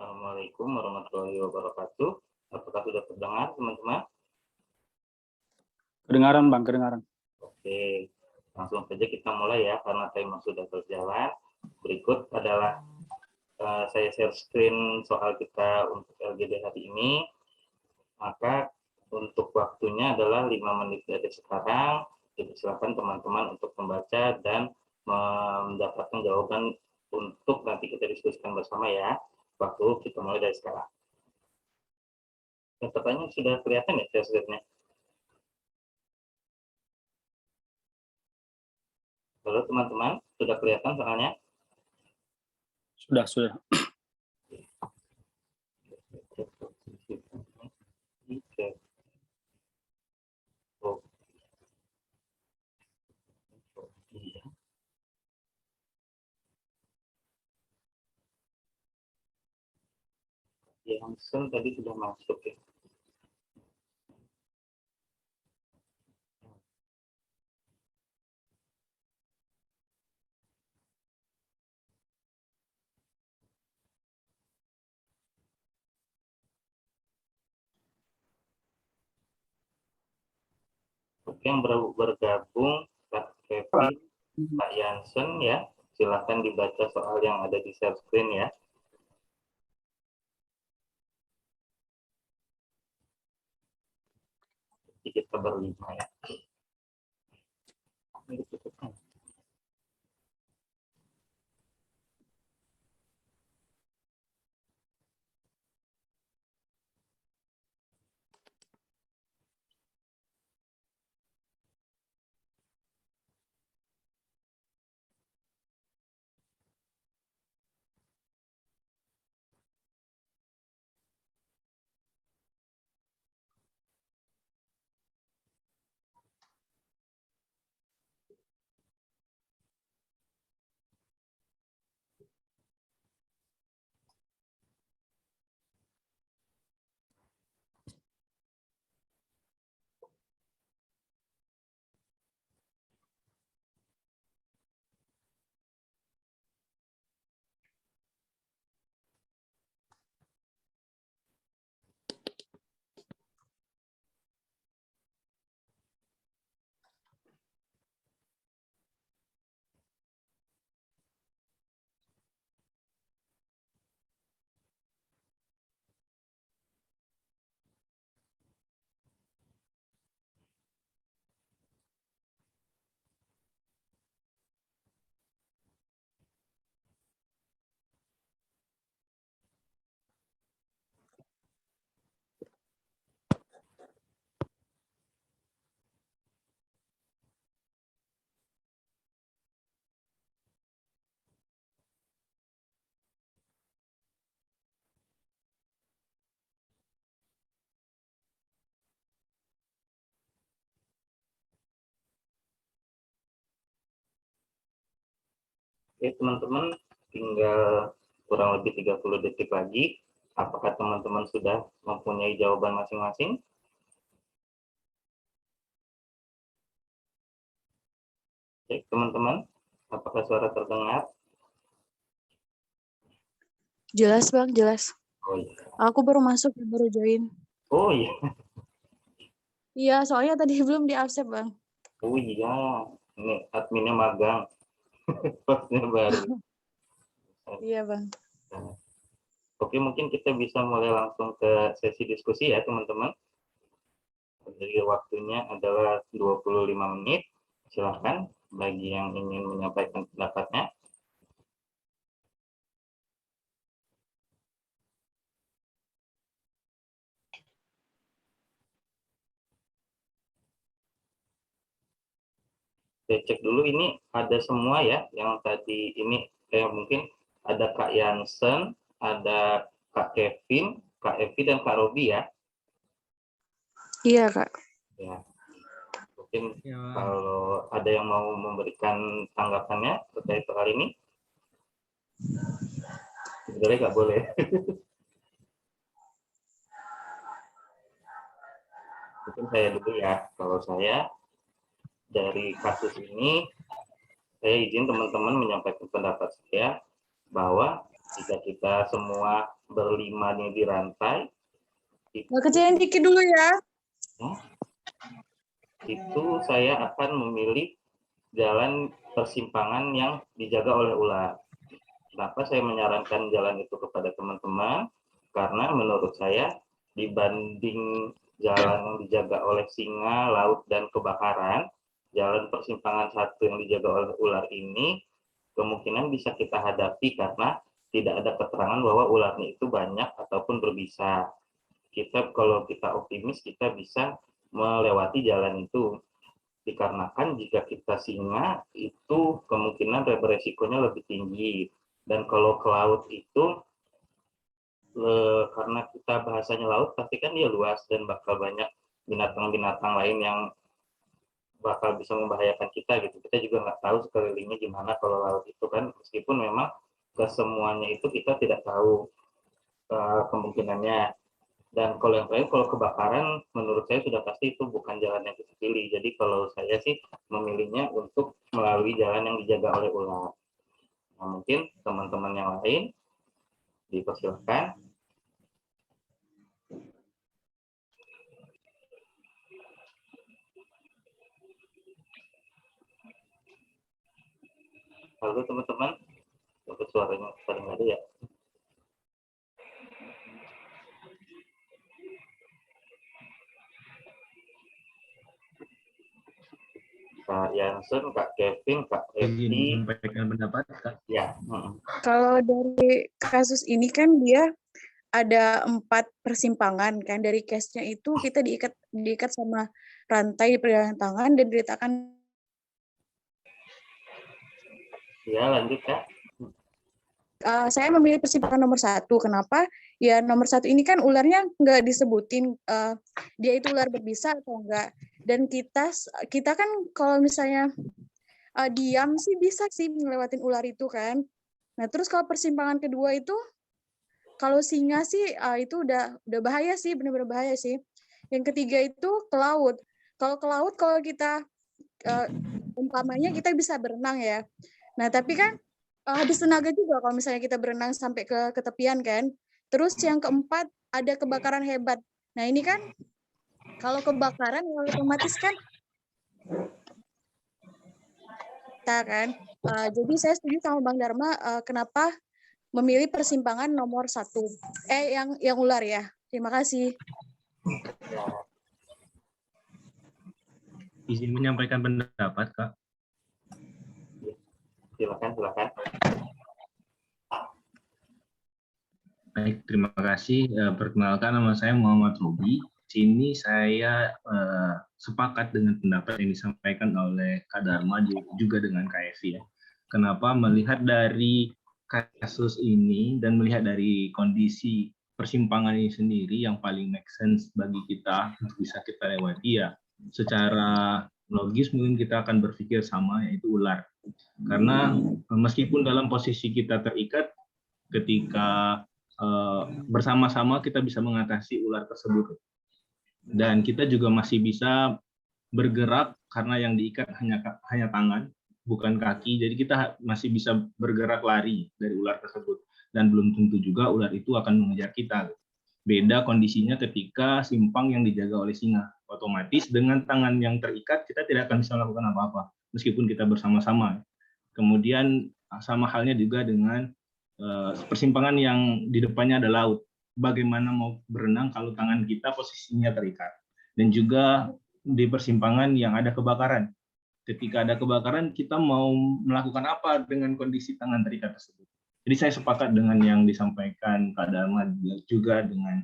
Assalamualaikum warahmatullahi wabarakatuh. Apakah sudah terdengar, teman-teman? Kedengaran, Bang, kedengaran. Oke, langsung saja kita mulai ya, karena timer sudah berjalan. Berikut adalah saya share screen soal kita untuk LGD hari ini. Maka untuk waktunya adalah 5 menit dari sekarang. Jadi silakan teman-teman untuk membaca dan mendapatkan jawaban untuk nanti kita diskusikan bersama ya. Waktu kita mulai dari sekarang. Pertanyaan sudah kelihatan ya share screen-nya? Halo teman-teman, sudah kelihatan soalnya? Sudah. Langsung tadi sudah masuk ya. Oke, yang bergabung Kak Kevin, Pak Jansen ya. Silakan dibaca soal yang ada di share screen ya. Jadi kita berlima ya. Oke teman-teman, tinggal kurang lebih 30 detik lagi. Apakah teman-teman sudah mempunyai jawaban masing-masing? Oke teman-teman, apakah suara terdengar? Jelas Bang, jelas. Oh iya. Aku baru masuk, baru join. Oh iya. Iya, soalnya tadi belum di accept Bang. Oh iya. Ini adminnya magang. Hostnya baru. Iya Bang. Oke, mungkin kita bisa mulai langsung ke sesi diskusi ya teman-teman. Jadi waktunya adalah 25 menit. Silakan bagi yang ingin menyampaikan pendapatnya. Saya cek dulu ini ada semua ya yang tadi ini mungkin ada Kak Jansen, ada Kak Kevin, Kak Evi dan Kak Robi ya. Iya Kak. Ya. Mungkin kalau ada yang mau memberikan tanggapannya terkait soal ini. Sebenarnya nggak boleh. Mungkin saya dulu ya. Kalau saya dari kasus ini, saya izin teman-teman menyampaikan pendapat saya bahwa Jika kita semua berlima nih di rantai, Kecilin dikit dulu ya. Itu saya akan memilih jalan persimpangan yang dijaga oleh ular. Kenapa saya menyarankan jalan itu kepada teman-teman? Karena menurut saya dibanding jalan yang dijaga oleh singa, laut, dan kebakaran, jalan persimpangan satu yang dijaga oleh ular ini kemungkinan bisa kita hadapi karena tidak ada keterangan bahwa ularnya itu banyak ataupun berbisa. Kalau kita optimis, kita bisa melewati jalan itu. Dikarenakan jika kita singa, itu kemungkinan beresikonya lebih tinggi. Dan kalau ke laut itu, karena kita bahasanya laut, pasti kan dia luas dan bakal banyak binatang-binatang lain yang bakal bisa membahayakan kita gitu. Kita juga nggak tahu sekelilingnya gimana kalau laut itu kan, meskipun memang kesemuanya itu kita tidak tahu kemungkinannya. Dan kalau yang terakhir, kalau kebakaran, menurut saya sudah pasti itu bukan jalan yang kita pilih. Jadi kalau saya sih memilihnya untuk melalui jalan yang dijaga oleh ular. Nah, mungkin teman-teman yang lain dipersilakan. Halo teman-teman, untuk suaranya sering ada ya. Kak Yansen, Kak Kevin, Kak Evi. Sampaikan pendapat, Kak. Ya. Kalau dari kasus ini kan dia ada 4 persimpangan kan, dari case-nya itu kita diikat sama rantai di pergelangan tangan dan diletakkan. Ya, lanjut Kak. Saya memilih persimpangan nomor 1. Kenapa? Ya nomor 1 ini kan ularnya nggak disebutin dia itu ular berbisa atau enggak. Dan kita kan kalau misalnya diam sih bisa sih ngelewatin ular itu kan. Nah terus kalau persimpangan kedua itu, kalau singa sih itu udah bahaya sih, benar-benar bahaya sih. Yang ketiga itu ke laut. Kalau ke laut, kalau kita umpamanya kita bisa berenang ya. Nah tapi kan habis tenaga juga kalau misalnya kita berenang sampai ke tepian kan. Terus yang keempat ada kebakaran hebat. Nah ini kan kalau kebakaran otomatis kan kita kan. Jadi saya setuju sama Bang Dharma kenapa memilih persimpangan nomor 1. Yang ular ya. Terima kasih. Izin menyampaikan pendapat, Kak. Silakan. Baik, terima kasih. Perkenalkan, nama saya Muhammad Robi. Sini saya sepakat dengan pendapat yang disampaikan oleh Kak Dharma juga dengan Kak Evi ya. Kenapa? Melihat dari kasus ini dan melihat dari kondisi persimpangan ini sendiri yang paling make sense bagi kita untuk bisa kita lewati ya. Secara logis mungkin kita akan berpikir sama, yaitu ular. Karena meskipun dalam posisi kita terikat, ketika bersama-sama kita bisa mengatasi ular tersebut. Dan kita juga masih bisa bergerak karena yang diikat hanya tangan, bukan kaki. Jadi kita masih bisa bergerak lari dari ular tersebut. Dan belum tentu juga ular itu akan mengejar kita. Beda kondisinya ketika simpang yang dijaga oleh singa. Otomatis dengan tangan yang terikat kita tidak akan bisa melakukan apa-apa meskipun kita bersama-sama. Kemudian sama halnya juga dengan persimpangan yang di depannya ada laut. Bagaimana mau berenang kalau tangan kita posisinya terikat. Dan juga di persimpangan yang ada kebakaran. Ketika ada kebakaran, kita mau melakukan apa dengan kondisi tangan terikat tersebut. Jadi saya sepakat dengan yang disampaikan Kak Dharma juga dengan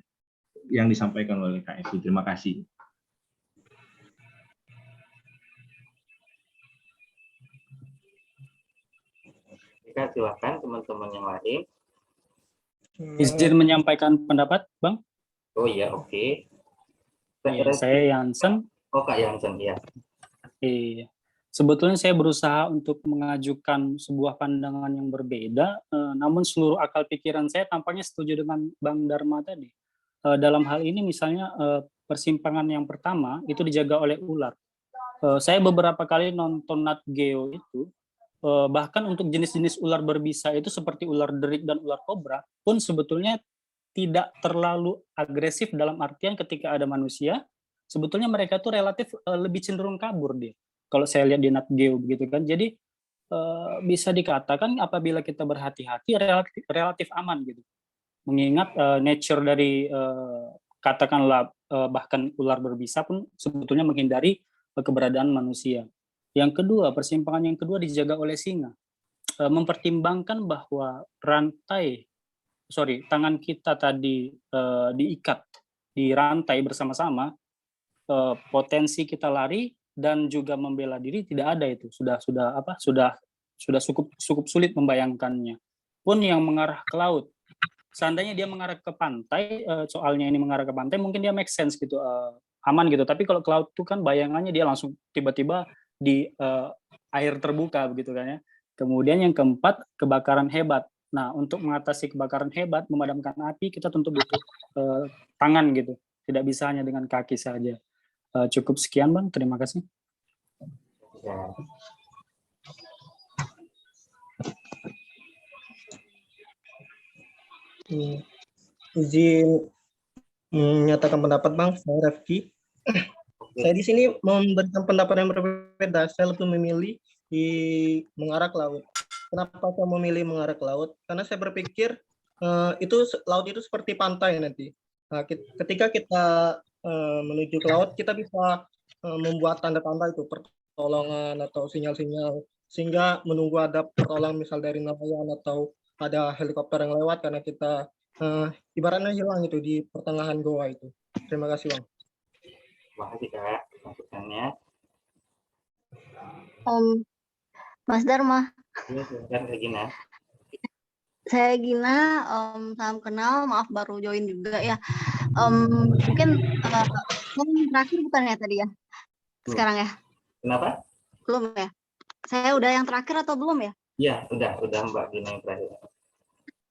yang disampaikan oleh Kak Evi. Terima kasih. Silakan teman-teman yang lain. Izin menyampaikan pendapat, Bang? Oh iya, oke. Ya, saya Yansen. Oh, Kak Yansen, ya. Iya. Sebetulnya saya berusaha untuk mengajukan sebuah pandangan yang berbeda, namun seluruh akal pikiran saya tampaknya setuju dengan Bang Dharma tadi. Dalam hal ini misalnya persimpangan yang pertama itu dijaga oleh ular. Saya beberapa kali nonton Nat Geo itu, bahkan untuk jenis-jenis ular berbisa itu seperti ular derik dan ular kobra pun sebetulnya tidak terlalu agresif, dalam artian ketika ada manusia, sebetulnya mereka tuh relatif lebih cenderung kabur dia. Kalau saya lihat di Nat Geo begitu kan. Jadi bisa dikatakan apabila kita berhati-hati relatif aman gitu. Mengingat nature dari katakanlah bahkan ular berbisa pun sebetulnya menghindari keberadaan manusia. Yang kedua, persimpangan yang kedua dijaga oleh singa. Mempertimbangkan bahwa tangan kita tadi diikat di rantai bersama-sama, potensi kita lari dan juga membela diri tidak ada. Itu sudah cukup sulit membayangkannya. Pun yang mengarah ke laut, seandainya dia mengarah ke pantai, soalnya ini mengarah ke pantai, mungkin dia make sense gitu, aman gitu. Tapi kalau ke laut itu kan bayangannya dia langsung tiba-tiba di air terbuka begitu kan ya. Kemudian yang keempat, kebakaran hebat. Nah, untuk mengatasi kebakaran hebat, memadamkan api, kita tentu butuh tangan gitu. Tidak bisa hanya dengan kaki saja. Cukup sekian, Bang. Terima kasih. Ya. Izin menyatakan pendapat, Bang. Saya Refki. Saya di sini memberikan pendapat yang berbeda. Saya lebih memilih mengarah ke laut. Kenapa saya memilih mengarah ke laut? Karena saya berpikir laut itu seperti pantai nanti. Nah, ketika kita menuju ke laut, kita bisa membuat tanda-tanda itu, pertolongan atau sinyal-sinyal, sehingga menunggu ada pertolongan misal dari nelayan atau ada helikopter yang lewat, karena kita ibaratnya hilang itu di pertengahan goa itu. Terima kasih, Bang. Terima kasih, Kak, masukannya. Mas Dharma. Ini silakan, Regina. Saya Gina, salam kenal, maaf baru join juga ya. Mungkin terakhir bukan ya tadi ya? Sekarang ya? Kenapa? Belum ya? Saya udah yang terakhir atau belum ya? Iya, udah Mbak Gina yang terakhir.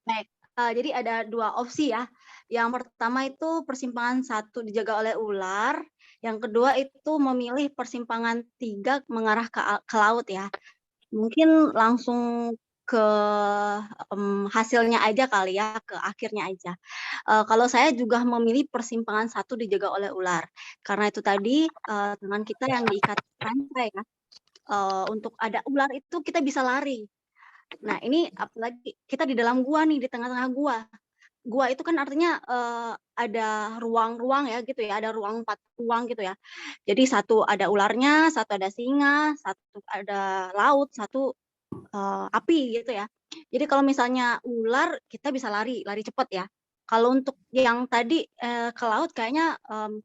Baik, jadi ada dua opsi ya. Yang pertama itu persimpangan 1 dijaga oleh ular, yang kedua itu memilih persimpangan 3 mengarah ke laut ya. Mungkin langsung ke hasilnya aja kali ya, ke akhirnya aja. Kalau saya juga memilih persimpangan 1 dijaga oleh ular, karena itu tadi tangan kita yang diikat rantai ya. Untuk ada ular itu kita bisa lari. Nah ini apalagi kita di dalam gua nih, di tengah-tengah gua. Gua itu kan artinya ada ruang-ruang ya gitu ya, ada 4 ruang gitu ya. Jadi 1 ada ularnya, 1 ada singa, 1 ada laut, 1 api gitu ya. Jadi kalau misalnya ular kita bisa lari cepat ya. Kalau untuk yang tadi ke laut kayaknya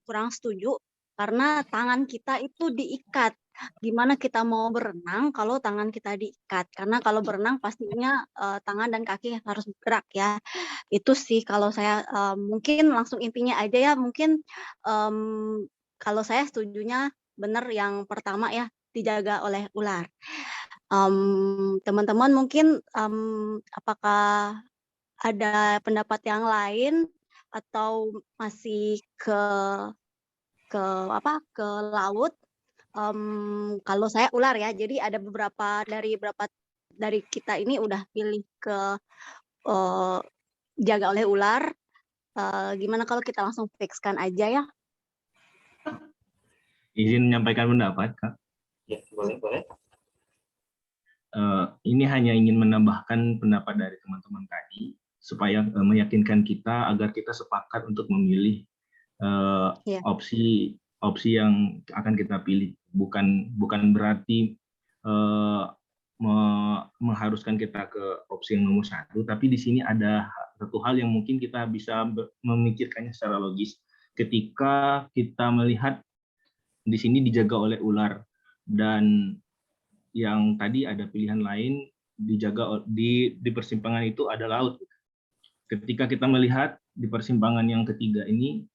kurang setuju karena tangan kita itu diikat. Gimana kita mau berenang kalau tangan kita diikat? Karena kalau berenang pastinya tangan dan kaki harus bergerak ya. Itu sih kalau saya mungkin langsung intinya aja ya. Mungkin kalau saya setujunya benar yang pertama ya, dijaga oleh ular. Teman-teman mungkin apakah ada pendapat yang lain atau masih ke laut? Kalau saya ular ya, jadi ada beberapa dari kita ini udah pilih ke jaga oleh ular. Gimana kalau kita langsung fixkan aja ya? Izin menyampaikan pendapat, Kak. Ya, boleh. Ini hanya ingin menambahkan pendapat dari teman-teman tadi supaya meyakinkan kita agar kita sepakat untuk memilih opsi yang akan kita pilih. Bukan berarti mengharuskan kita ke opsi yang nomor 1, tapi di sini ada satu hal yang mungkin kita bisa memikirkannya secara logis. Ketika kita melihat di sini dijaga oleh ular dan yang tadi ada pilihan lain dijaga di persimpangan itu ada laut. Ketika kita melihat di persimpangan yang ketiga ini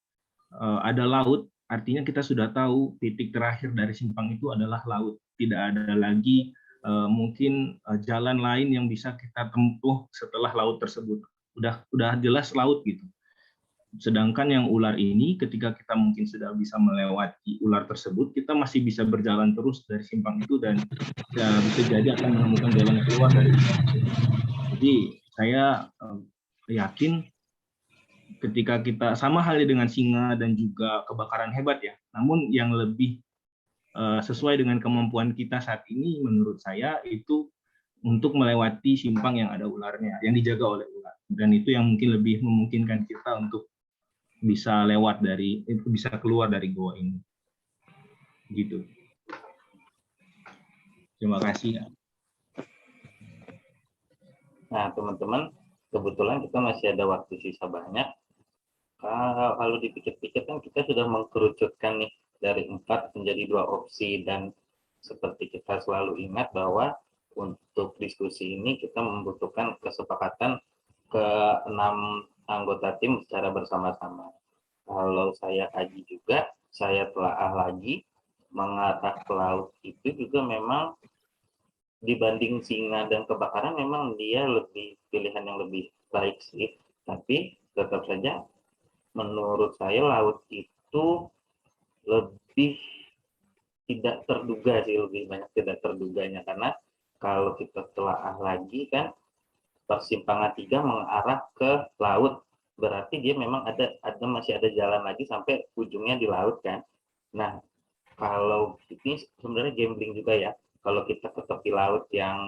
ada laut, artinya kita sudah tahu titik terakhir dari simpang itu adalah laut. Tidak ada lagi mungkin jalan lain yang bisa kita tempuh setelah laut tersebut. Udah jelas laut gitu. Sedangkan yang ular ini ketika kita mungkin sudah bisa melewati ular tersebut, kita masih bisa berjalan terus dari simpang itu dan bisa jadi akan menemukan jalan keluar dari simpang itu. Jadi saya yakin ketika kita sama halnya dengan singa dan juga kebakaran hebat ya, namun yang lebih sesuai dengan kemampuan kita saat ini menurut saya itu untuk melewati simpang yang ada ularnya, yang dijaga oleh ular. Dan itu yang mungkin lebih memungkinkan kita untuk bisa lewat dari, bisa keluar dari goa ini. Gitu. Terima kasih. Nah, teman-teman, kebetulan kita masih ada waktu sisa banyak. Kalau dipikir-pikir kan kita sudah mengkerucutkan nih dari 4 menjadi 2 opsi, dan seperti kita selalu ingat bahwa untuk diskusi ini kita membutuhkan kesepakatan ke-6 anggota tim secara bersama-sama. Kalau saya kaji juga, saya telaah lagi, mengarah ke laut itu juga memang dibanding singa dan kebakaran memang dia lebih pilihan yang lebih baik sih. Tapi tetap saja menurut saya laut itu lebih tidak terduga sih, lebih banyak tidak terduganya, karena kalau kita telaah lagi kan persimpangan 3 mengarah ke laut, berarti dia memang masih ada jalan lagi sampai ujungnya di laut kan. Nah, kalau ini sebenarnya gambling juga ya, kalau kita ke tepi laut yang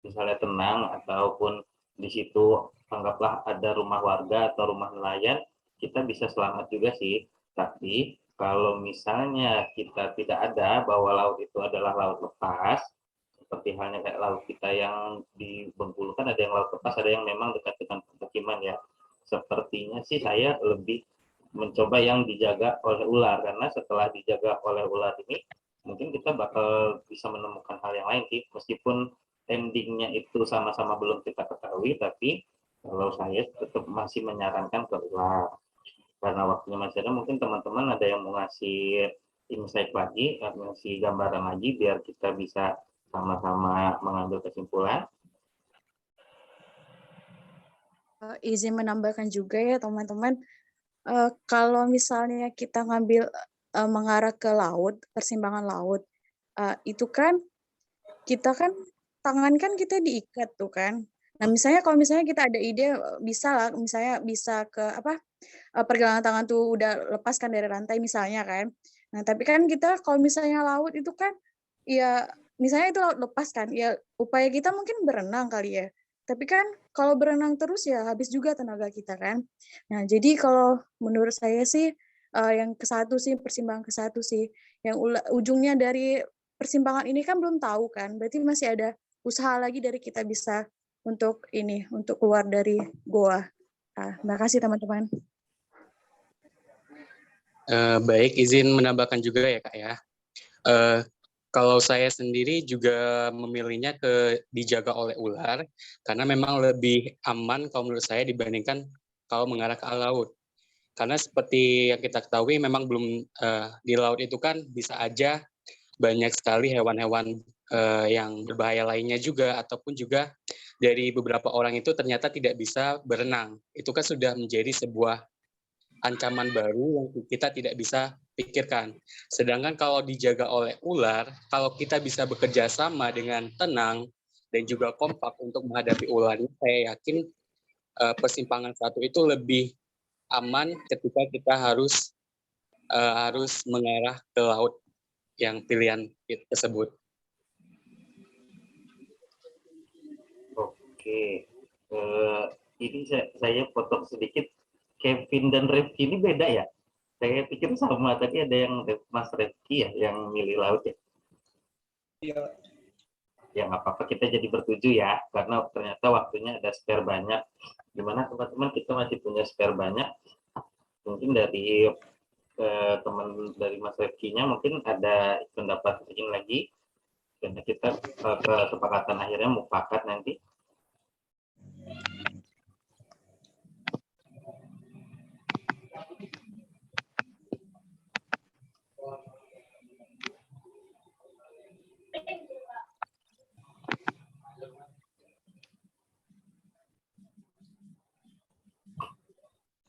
misalnya tenang ataupun di situ anggaplah ada rumah warga atau rumah nelayan, kita bisa selamat juga sih. Tapi kalau misalnya kita tidak ada bahwa laut itu adalah laut lepas, seperti halnya kayak laut kita yang di Bengkulu kan ada yang laut lepas, ada yang memang dekat dengan permukiman ya. Sepertinya sih saya lebih mencoba yang dijaga oleh ular, karena setelah dijaga oleh ular ini mungkin kita bakal bisa menemukan hal yang lain sih, meskipun endingnya itu sama-sama belum kita ketahui, tapi kalau saya tetap masih menyarankan ke ular. Karena waktunya masih ada, mungkin teman-teman ada yang mau ngasih insight lagi, ngasih gambaran lagi biar kita bisa sama-sama mengambil kesimpulan. Izin menambahkan juga ya teman-teman, kalau misalnya kita ngambil mengarah ke laut, persimpangan laut, itu kan kita kan tangan kan kita diikat tuh kan. Nah, misalnya kalau misalnya kita ada ide bisa lah, misalnya bisa ke pergelangan tangan tuh udah lepaskan dari rantai misalnya kan. Nah, tapi kan kita kalau misalnya laut itu kan ya misalnya itu laut lepas kan, ya upaya kita mungkin berenang kali ya. Tapi kan kalau berenang terus ya habis juga tenaga kita kan. Nah, jadi kalau menurut saya sih yang ke-1 sih, persimpangan ke-1 sih. Yang ujungnya dari persimpangan ini kan belum tahu kan. Berarti masih ada usaha lagi dari kita bisa untuk keluar dari goa. Terima kasih teman-teman. Baik, izin menambahkan juga ya Kak ya. Kalau saya sendiri juga memilihnya dijaga oleh ular, karena memang lebih aman kalau menurut saya dibandingkan kalau mengarah ke laut. Karena seperti yang kita ketahui memang belum di laut itu kan bisa aja banyak sekali hewan-hewan yang berbahaya lainnya juga, ataupun juga dari beberapa orang itu ternyata tidak bisa berenang. Itu kan sudah menjadi sebuah ancaman baru yang kita tidak bisa pikirkan. Sedangkan kalau dijaga oleh ular, kalau kita bisa bekerja sama dengan tenang dan juga kompak untuk menghadapi ular, saya yakin persimpangan 1 itu lebih aman ketika kita harus mengarah ke laut yang pilihan tersebut. Oke, ini saya potong sedikit. Kevin dan Rifki ini beda ya? Saya pikir sama, tadi ada yang Mas Rifki ya yang milih laut ya? Iya. Ya nggak apa-apa, kita jadi bertujuh ya, karena ternyata waktunya ada spare banyak. Gimana teman-teman, kita masih punya spare banyak. Mungkin dari teman dari Mas Rifki-nya mungkin ada pendapat lain lagi, dan kita kesepakatan akhirnya mufakat nanti.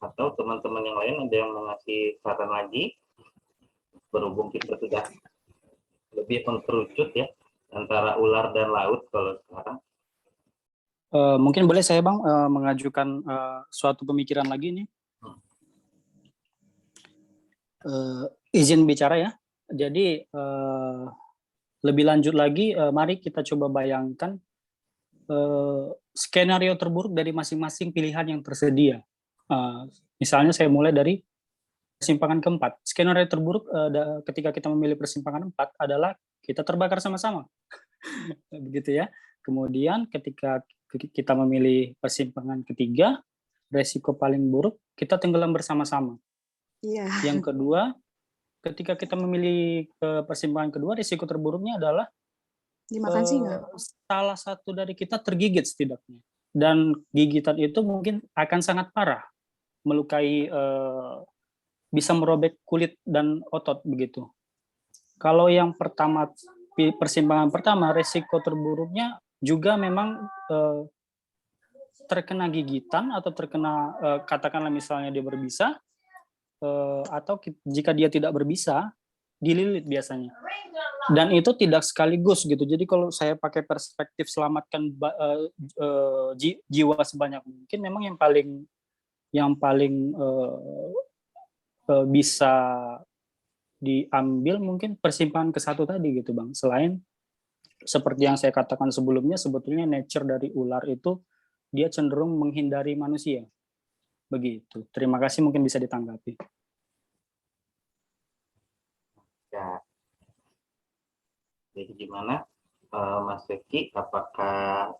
Atau teman-teman yang lain ada yang mengasih saran lagi, berhubung kita sudah lebih mengkerucut ya antara ular dan laut kalau sekarang. Mungkin boleh saya Bang mengajukan suatu pemikiran lagi nih. Izin bicara ya. Jadi lebih lanjut lagi, mari kita coba bayangkan skenario terburuk dari masing-masing pilihan yang tersedia. Misalnya saya mulai dari persimpangan keempat. Skenario terburuk ketika kita memilih persimpangan 4 adalah kita terbakar sama-sama. Begitu ya. Kemudian ketika kita memilih persimpangan ketiga, resiko paling buruk kita tenggelam bersama-sama. Iya. Yang kedua, ketika kita memilih persimpangan kedua, risiko terburuknya adalah Dimakan singa. salah satu dari kita tergigit setidaknya. Dan gigitan itu mungkin akan sangat parah, melukai, bisa merobek kulit dan otot begitu. Kalau yang pertama, persimpangan pertama, risiko terburuknya juga memang terkena gigitan atau terkena, katakanlah misalnya dia berbisa, atau jika dia tidak berbisa, dililit biasanya. Dan itu tidak sekaligus gitu. Jadi kalau saya pakai perspektif selamatkan jiwa sebanyak mungkin, memang yang paling bisa diambil mungkin persimpangan ke-1 tadi gitu Bang. Selain seperti yang saya katakan sebelumnya, sebetulnya nature dari ular itu dia cenderung menghindari manusia. Begitu. Terima kasih, mungkin bisa ditanggapi. Ya. Jadi gimana, Mas Rifki, apakah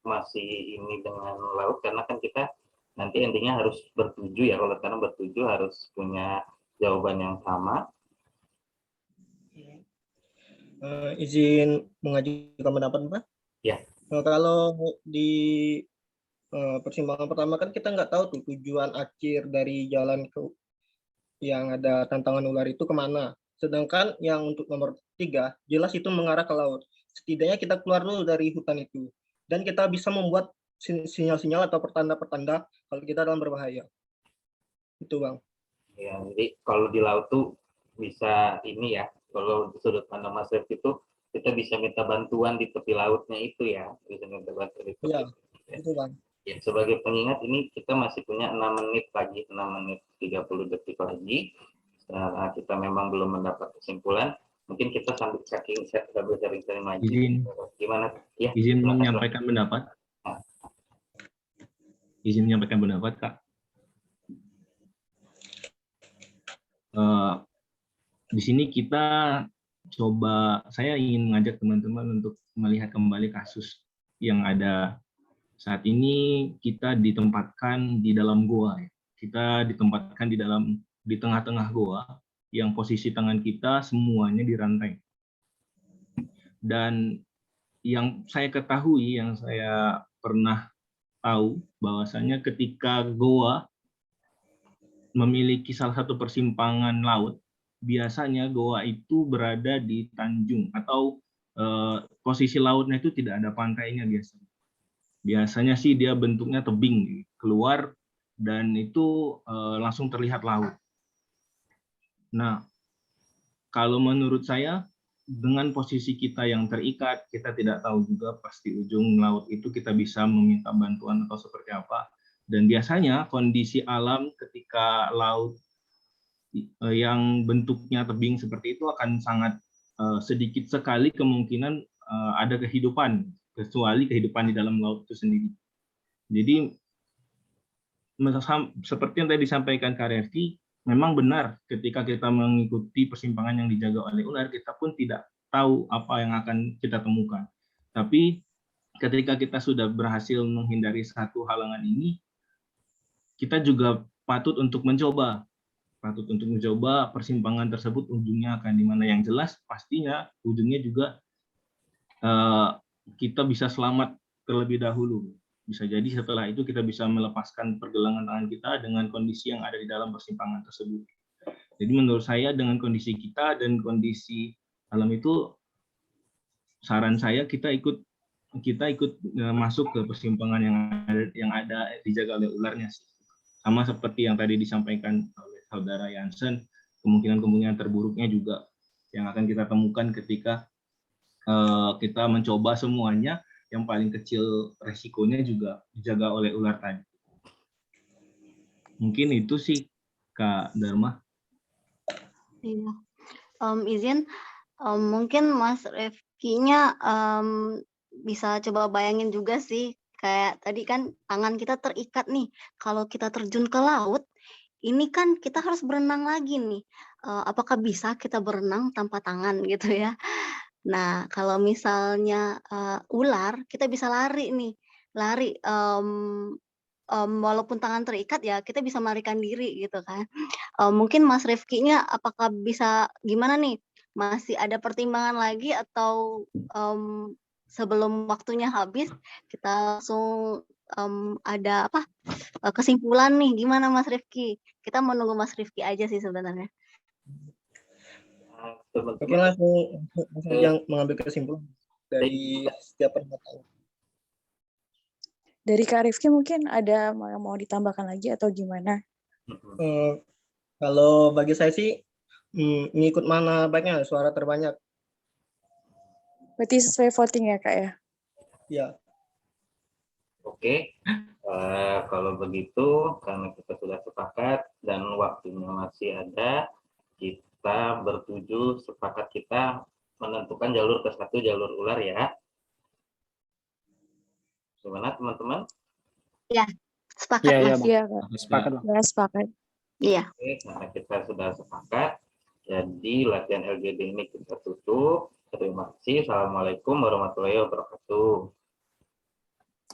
masih ini dengan laut? Karena kan kita nanti intinya harus bertuju ya, kalau sekarang bertuju harus punya jawaban yang sama. Izin mengajukan pendapat, Pak? Ya. Kalau di persimpangan pertama kan kita nggak tahu tuh tujuan akhir dari jalan yang ada tantangan ular itu kemana. Sedangkan yang untuk nomor 3, jelas itu mengarah ke laut. Setidaknya kita keluar dulu dari hutan itu. Dan kita bisa membuat sinyal-sinyal atau pertanda-pertanda kalau kita dalam berbahaya. Itu Bang. Ya, jadi kalau di laut tuh bisa ini ya, kalau di sudut pandang Mas Rifki itu kita bisa minta bantuan di tepi lautnya itu ya, bisa minta bantuan di tepi. Ya, itu Bang. Ya, sebagai pengingat ini kita masih punya 6 menit lagi, 6 menit 30 detik lagi. Nah, kita memang belum mendapat kesimpulan. Mungkin kita sambil sharing lagi. Gimana? Ya, izin menyampaikan pendapat. Izin menyampaikan pendapat, Kak. Di sini kita saya ingin mengajak teman-teman untuk melihat kembali kasus yang ada saat ini. Kita ditempatkan di dalam goa. Kita ditempatkan di tengah-tengah goa yang posisi tangan kita semuanya dirantai. Dan yang saya ketahui, yang saya pernah tahu bahwasanya ketika goa memiliki salah satu persimpangan laut, biasanya goa itu berada di tanjung atau posisi lautnya itu tidak ada pantainya biasanya. Biasanya sih dia bentuknya tebing keluar dan itu langsung terlihat laut. Nah, kalau menurut saya dengan posisi kita yang terikat, kita tidak tahu juga pasti ujung laut itu kita bisa meminta bantuan atau seperti apa. Dan biasanya kondisi alam ketika laut yang bentuknya tebing seperti itu akan sangat sedikit sekali kemungkinan ada kehidupan, kecuali kehidupan di dalam laut itu sendiri. Jadi seperti yang tadi disampaikan Kak Refki, memang benar ketika kita mengikuti persimpangan yang dijaga oleh ular, kita pun tidak tahu apa yang akan kita temukan. Tapi ketika kita sudah berhasil menghindari satu halangan ini, kita juga patut untuk mencoba persimpangan tersebut ujungnya akan di mana. Yang jelas pastinya ujungnya juga kita bisa selamat terlebih dahulu. Bisa jadi setelah itu kita bisa melepaskan pergelangan tangan kita dengan kondisi yang ada di dalam persimpangan tersebut. Jadi menurut saya dengan kondisi kita dan kondisi alam itu, saran saya kita ikut masuk ke persimpangan yang ada dijaga oleh ularnya. sama seperti yang tadi disampaikan oleh saudara Jansen, kemungkinan-kemungkinan terburuknya juga yang akan kita temukan ketika kita mencoba semuanya, yang paling kecil resikonya juga dijaga oleh ular tadi. Mungkin itu sih Kak Dharma. Iya. Izin, mungkin Mas Refki-nya bisa coba bayangin juga sih, kayak tadi kan tangan kita terikat nih. Kalau kita terjun ke laut, ini kan kita harus berenang lagi nih. Apakah bisa kita berenang tanpa tangan gitu ya? Nah, kalau misalnya ular, kita bisa lari nih, lari. Walaupun tangan terikat ya, kita bisa melarikan diri gitu kan. Mungkin Mas Rifki-nya apakah bisa gimana nih? Masih ada pertimbangan lagi atau sebelum waktunya habis kita langsung ada apa kesimpulan nih? Gimana Mas Rifki? Kita menunggu Mas Rifki aja sih sebenarnya. Oke, langsung yang mengambil kesimpulan dari setiap pernyataan. Dari Kak Rifki mungkin ada yang mau ditambahkan lagi atau gimana? Kalau bagi saya sih ngikut mana baiknya, suara terbanyak. Berarti sesuai voting ya Kak ya? Ya. Oke, kalau begitu karena kita sudah sepakat dan waktunya masih ada, kita bertujuh sepakat kita menentukan jalur ke satu jalur ular ya. Gimana teman-teman? Ya, sepakat Iya, Mas. Bang. Iya Kak. Sepakat, Bang. Ya, sepakat. Iya. Oke, karena kita sudah sepakat, jadi latihan LGD ini kita tutup. Terima kasih. Assalamualaikum warahmatullahi wabarakatuh.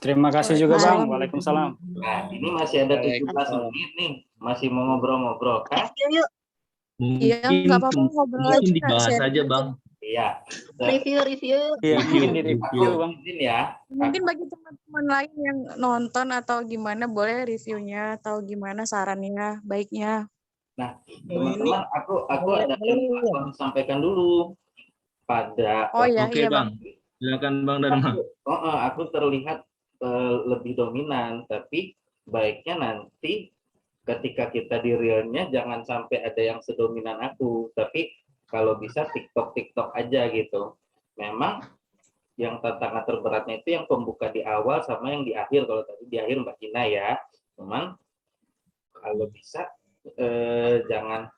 Terima kasih juga Bang. Waalaikumsalam. Nah, ini masih ada 17 menit nih. Masih mau ngobrol-ngobrol kan? Review yuk. Iya, nggak apa-apa ngobrol aja Kak. Dibahas Sharing aja Bang. Iya. Review. Iya, Review, mungkin di review Bang. Izin ya. Mungkin bagi teman-teman lain yang nonton atau gimana, boleh reviewnya atau gimana sarannya, baiknya. Nah, teman-teman, aku ada yang mau sampaikan dulu pada. Oh iya, Oke iya Bang. Silakan Bang Dharma. Aku terlihat lebih dominan, tapi baiknya nanti ketika kita di realnya jangan sampai ada yang sedominan aku, tapi kalau bisa TikTok aja gitu. Memang yang tantangan terberatnya itu yang pembuka di awal sama yang di akhir. Kalau tadi di akhir Mbak Gina ya, cuman kalau bisa jangan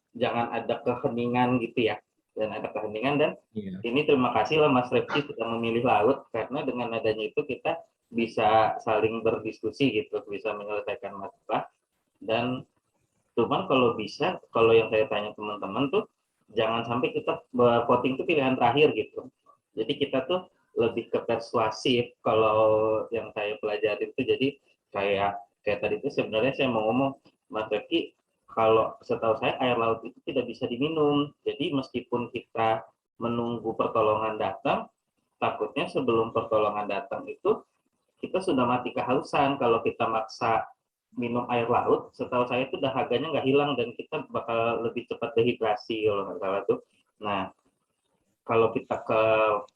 ada keheningan gitu ya, dan ada keheningan. Dan ini terima kasih lah Mas Refki sudah memilih laut, karena dengan adanya itu kita bisa saling berdiskusi gitu, bisa menyelesaikan masalah. Dan cuman kalau bisa, kalau yang saya tanya teman-teman tuh jangan sampai kita voting itu pilihan terakhir gitu. Jadi kita tuh lebih ke persuasif kalau yang saya pelajari itu. Jadi kayak tadi itu sebenarnya saya mau ngomong, Mas Refki, kalau setahu saya air laut itu tidak bisa diminum. Jadi meskipun kita menunggu pertolongan datang, takutnya sebelum pertolongan datang itu kita sudah mati kehausan. Kalau kita maksa minum air laut, setahu saya itu dahaganya nggak hilang dan kita bakal lebih cepat dehidrasi kalau nggak salah tuh. Nah, kalau kita ke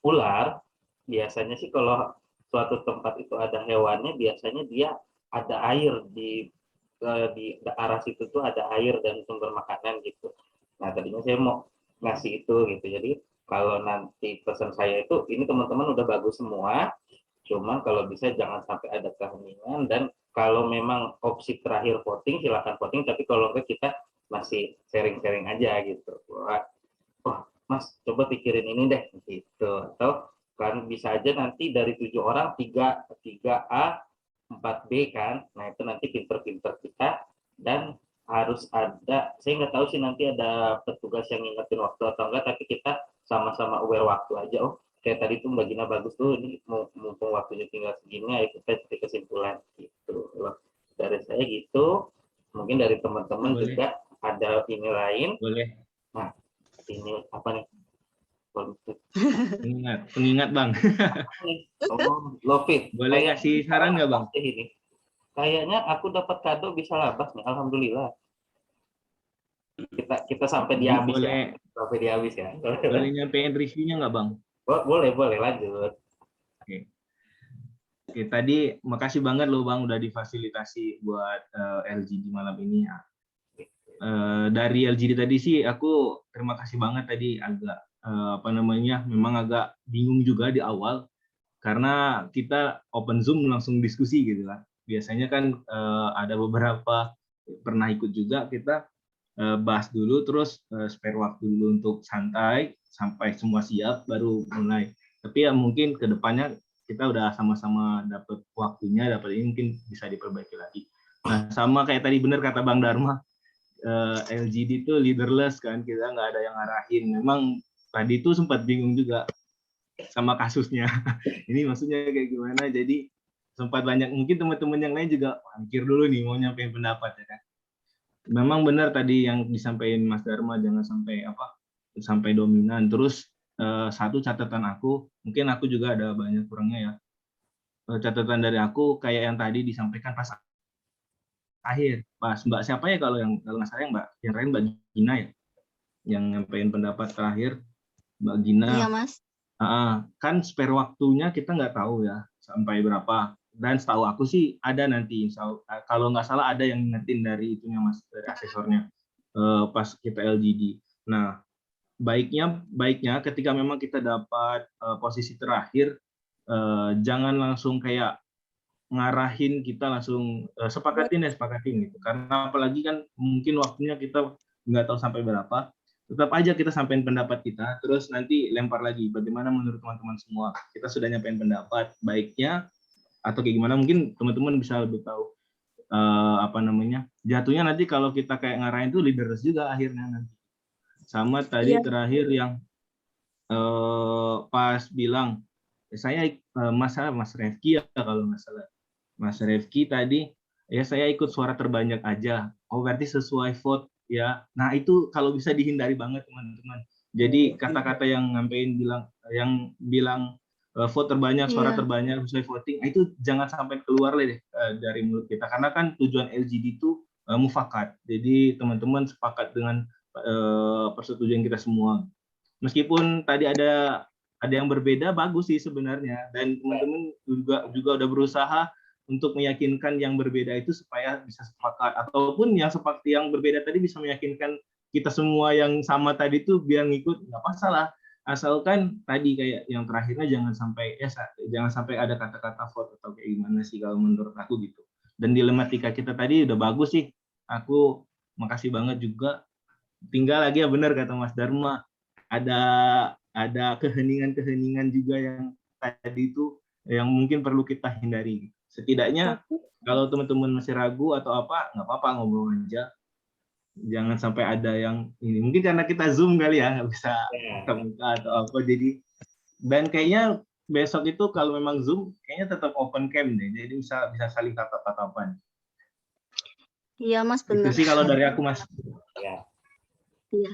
ular, biasanya sih kalau suatu tempat itu ada hewannya, biasanya dia ada air di arah situ tuh ada air dan sumber makanan gitu. Nah, tadinya saya mau ngasih itu gitu. Jadi kalau nanti pesan saya itu, ini teman-teman udah bagus semua, cuman kalau bisa jangan sampai ada keheningan. Dan kalau memang opsi terakhir voting, silakan voting, tapi kalau enggak kita masih sharing-sharing aja gitu. Wah, Mas, coba pikirin ini deh gitu. Atau kan bisa aja nanti dari 7 orang 3A 4B kan. Nah, itu nanti pinter-pinter kita. Dan harus ada, saya nggak tahu sih nanti ada petugas yang ngingetin waktu atau enggak, tapi kita sama-sama aware waktu aja. Oh, kayak tadi tuh Mbak Gina bagus tuh, ini mumpung waktunya tinggal segini, ayo kita cari kesimpulan gitu loh. Dari saya gitu, mungkin dari teman-teman juga ada ini lain. Boleh. Nah, ini apa nih? Pengingat Bang. Lovit. Boleh kasih saran nggak Bang? Ini kayaknya aku dapat kado bisa labas nih, alhamdulillah. Kita sampai di habis ya. Sampai di habis ya. Boleh nyampein reviewnya nggak Bang? Boleh lanjut. Oke. Oke, tadi makasih banget loh Bang udah difasilitasi buat LGD malam ini. Dari LGD tadi sih aku terima kasih banget tadi agak memang agak bingung juga di awal karena kita open Zoom langsung diskusi gitu kan. Biasanya kan ada beberapa pernah ikut juga kita bahas dulu terus spare waktu dulu untuk santai sampai semua siap baru mulai. Tapi ya mungkin kedepannya kita udah sama-sama dapat waktunya, dapat ini mungkin bisa diperbaiki lagi. Nah sama kayak tadi benar kata Bang Dharma, LGD itu leaderless kan, kita nggak ada yang ngarahin. Memang tadi itu sempat bingung juga sama kasusnya. Ini maksudnya kayak gimana? Jadi sempat banyak mungkin teman-teman yang lain juga mikir dulu nih mau nyampein pendapat ya kan. Memang benar tadi yang disampaikan Mas Dharma jangan sampai dominan. Terus satu catatan aku, mungkin aku juga ada banyak kurangnya ya. Catatan dari aku kayak yang tadi disampaikan pas akhir, pas Mbak siapa ya kalau nggak salah yang lain Mbak Gina ya, yang nyampein pendapat terakhir Mbak Gina. Iya Mas. Kan spare waktunya kita nggak tahu ya sampai berapa. Dan setahu aku sih ada nanti, kalau nggak salah ada yang ngetin dari itunya Mas, dari asesornya pas kita LGD. Nah baiknya ketika memang kita dapat posisi terakhir, jangan langsung kayak ngarahin kita langsung sepakatin gitu. Karena apalagi kan mungkin waktunya kita nggak tahu sampai berapa. Tetap aja kita sampaikan pendapat kita, terus nanti lempar lagi. Bagaimana menurut teman-teman semua? Kita sudah nyampein pendapat, baiknya atau kayak gimana? Mungkin teman-teman bisa lebih tahu jatuhnya nanti kalau kita kayak ngarahin itu leaders juga akhirnya nanti. Sama tadi terakhir yang pas bilang saya Mas Refki ya kalau nggak salah. Mas Refki tadi ya saya ikut suara terbanyak aja. Oh berarti sesuai vote ya. Nah itu kalau bisa dihindari banget teman-teman. Jadi kata-kata yang bilang vote terbanyak, suara terbanyak sesuai voting, itu jangan sampai keluar deh dari mulut kita. Karena kan tujuan LGD itu mufakat. Jadi teman-teman sepakat dengan persetujuan kita semua. Meskipun tadi ada yang berbeda, bagus sih sebenarnya. Dan teman-teman juga udah berusaha untuk meyakinkan yang berbeda itu supaya bisa sepakat. Ataupun yang berbeda tadi bisa meyakinkan kita semua yang sama tadi itu biar ngikut, nggak masalah. Asalkan tadi kayak yang terakhirnya jangan sampai ada kata-kata vote atau kayak gimana sih kalau menurut aku gitu. Dan dilematika kita tadi udah bagus sih. Aku makasih banget juga. Tinggal lagi ya benar kata Mas Dharma, ada keheningan juga yang tadi itu yang mungkin perlu kita hindari. Setidaknya kalau teman-teman masih ragu atau apa, nggak apa-apa ngobrol aja. Jangan sampai ada yang ini. Mungkin karena kita Zoom kali ya, nggak bisa ketemu atau apa. Jadi dan kayaknya besok itu kalau memang Zoom, kayaknya tetap open cam deh. Jadi bisa saling tatap-tatapan. Iya Mas benar. Itu sih kalau dari aku Mas. Iya.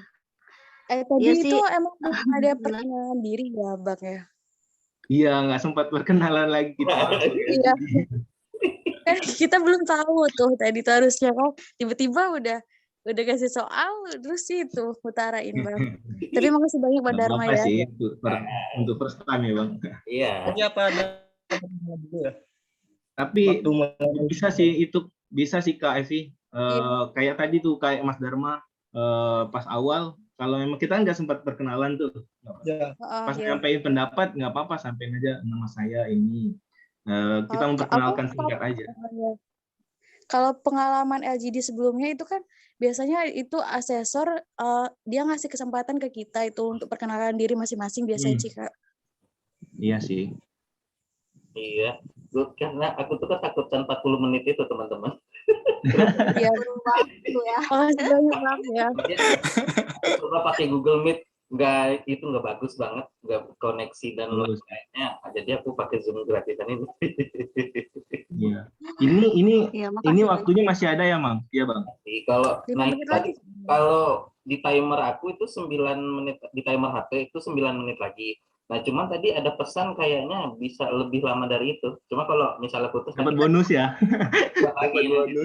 Tadi Iya itu sih. emang ada perkenalan diri ya Bang ya? Iya, nggak sempat perkenalan lagi kita. Iya. Kan kita belum tahu tuh tadi tuh harusnya kan tiba-tiba udah kasih soal terus itu utarain Bang. Tapi makasih banyak Bang Dharma ya. Sih, untuk first time ya Bang. Iya. Tapi apa ada Tapi bisa sih Kak Evi. Kayak tadi tuh kayak Mas Dharma pas awal kalau memang kita nggak sempat perkenalan tuh. Pas nyampein pendapat nggak apa-apa, sampein aja nama saya ini. Kita memperkenalkan singkat aja. Kalau pengalaman LGD sebelumnya itu kan biasanya itu asesor dia ngasih kesempatan ke kita itu untuk perkenalan diri masing-masing biasanya sih Kak. Iya sih. Iya, karena aku tuh ketakutan 40 menit itu teman-teman. Iya. Makasih banyak Bang ya. Coba pakai Google Meet nggak bagus banget, nggak koneksi dan lainnya. Jadi aku pakai Zoom gratisan ini. Iya. Ini waktunya masih ada ya, Mang? Iya, Bang. Kalau naik lagi, kalau di timer aku itu 9 menit, di timer HP itu 9 menit lagi. Nah, cuman tadi ada pesan kayaknya bisa lebih lama dari itu. Cuma kalau misalnya putus dapat bonus ya. Dapat bonus.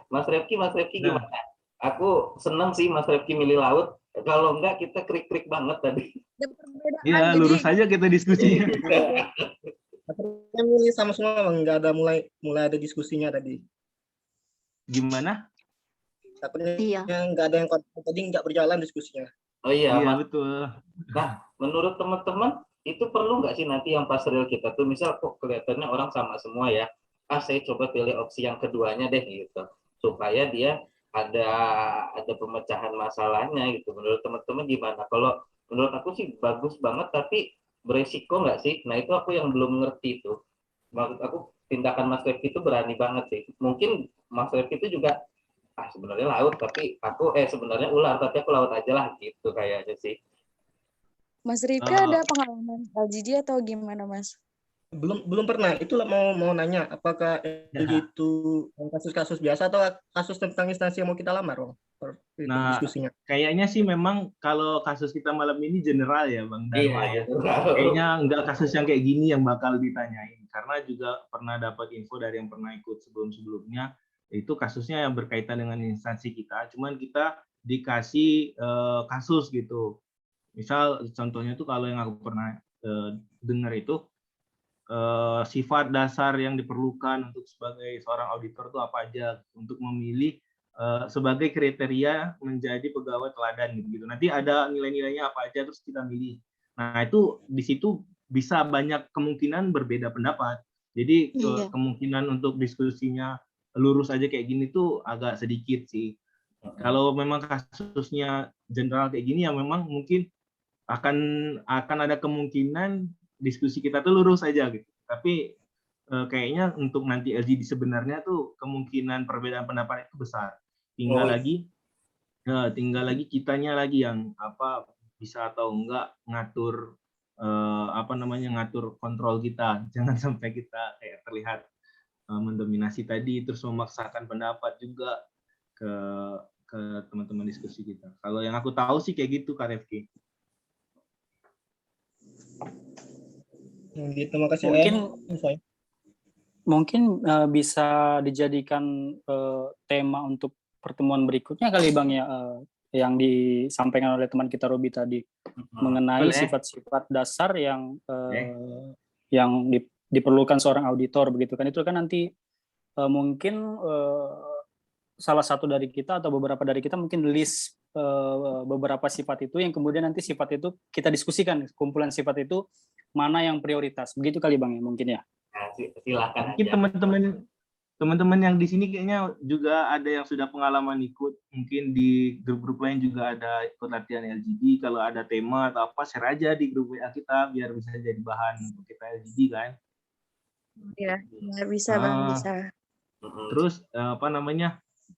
Mas Refki gimana? Aku senang sih Mas Refki milih laut. Kalau enggak kita krik-krik banget tadi. Iya, lurus aja kita diskusinya. saya milih sama semua bang, nggak ada mulai ada diskusinya tadi. Gimana? Takutnya Iya. nggak ada yang tadi nggak berjalan diskusinya. Oh iya, Iya Mas. betul. Nah, menurut teman-teman itu perlu nggak sih nanti yang pas real kita tuh misal kok kelihatannya orang sama semua ya, saya coba pilih opsi yang keduanya deh gitu, supaya dia ada pemecahan masalahnya gitu. Menurut teman-teman gimana? Kalau menurut aku sih bagus banget, tapi beresiko nggak sih? Nah itu aku yang belum ngerti tuh. Maksud aku tindakan Mas Rifki itu berani banget sih. Mungkin Mas Rifki itu juga sebenarnya laut tapi aku sebenarnya ular tapi aku laut aja lah gitu kayaknya sih. Mas Rifki ada pengalaman LGD atau gimana, Mas? Belum pernah. Itulah mau nanya, apakah LG itu kasus-kasus biasa atau kasus tentang instansi yang mau kita lamar, Bang? Nah, Diskusinya. kayaknya sih memang kalau kasus kita malam ini general ya, Bang Dharma ya. Iya. Kayaknya enggak kasus yang kayak gini yang bakal ditanyain. Karena juga pernah dapat info dari yang pernah ikut sebelum-sebelumnya, itu kasusnya yang berkaitan dengan instansi kita. Cuman kita dikasih kasus gitu. Misal contohnya tuh kalau yang aku pernah dengar itu sifat dasar yang diperlukan untuk sebagai seorang auditor itu apa aja untuk memilih sebagai kriteria menjadi pegawai teladan gitu. Nanti ada nilai-nilainya apa aja terus kita milih. Nah, itu di situ bisa banyak kemungkinan berbeda pendapat. Jadi kemungkinan untuk diskusinya lurus aja kayak gini tuh agak sedikit sih. Kalau memang kasusnya general kayak gini ya memang mungkin akan ada kemungkinan diskusi kita tuh lurus aja gitu. Tapi kayaknya untuk nanti LGD sebenarnya tuh kemungkinan perbedaan pendapat itu besar. Tinggal lagi kitanya lagi yang bisa atau enggak ngatur ngatur kontrol kita. Jangan sampai kita kayak terlihat mendominasi tadi terus memaksakan pendapat juga ke teman-teman diskusi kita. Kalau yang aku tahu sih kayak gitu, Kak Refki. Terima kasih. Mungkin bisa dijadikan tema untuk pertemuan berikutnya kali Bang ya, yang disampaikan oleh teman kita Robi tadi mengenai sifat-sifat dasar yang diperlukan seorang auditor begitu kan. Itu kan nanti mungkin salah satu dari kita atau beberapa dari kita mungkin list beberapa sifat itu yang kemudian nanti sifat itu kita diskusikan, kumpulan sifat itu mana yang prioritas. Begitu kali Bang ya mungkin ya. Nah, silakan mungkin aja. Teman-teman yang di sini kayaknya juga ada yang sudah pengalaman ikut, mungkin di grup-grup lain juga ada ikut latihan LGD. Kalau ada tema atau apa, share aja di grup WA kita biar bisa jadi bahan untuk kita LGD kan. Iya, bisa Bang, bisa. Terus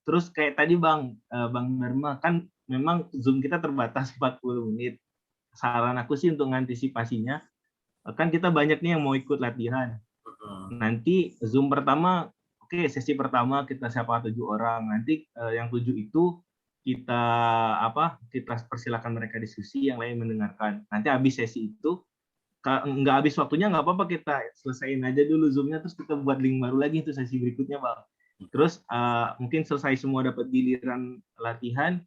terus kayak tadi Bang Dharma kan memang Zoom kita terbatas 40 menit. Saran aku sih untuk mengantisipasinya, kan kita banyak nih yang mau ikut latihan. Nanti Zoom pertama, sesi pertama kita siapa 7 orang. Nanti yang 7 itu kita persilakan mereka diskusi, yang lain mendengarkan. Nanti habis sesi itu nggak habis waktunya nggak apa-apa, kita selesaiin aja dulu Zoom-nya, terus kita buat link baru lagi itu sesi berikutnya Bang. Terus mungkin selesai semua dapat giliran latihan,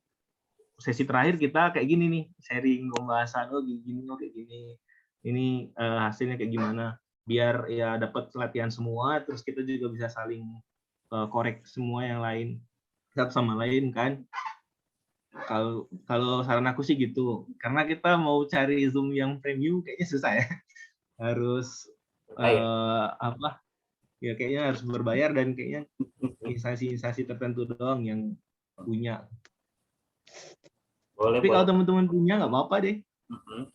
sesi terakhir kita kayak gini nih, sharing pembahasan kayak gini. Ini hasilnya kayak gimana, biar ya dapat latihan semua, terus kita juga bisa saling korek semua yang lain satu sama lain kan. Kalau saran aku sih gitu, karena kita mau cari Zoom yang premium kayaknya susah ya. Harus kayaknya harus berbayar dan kayaknya instansi tertentu doang yang punya. Tapi kalau teman-teman punya nggak apa-apa deh,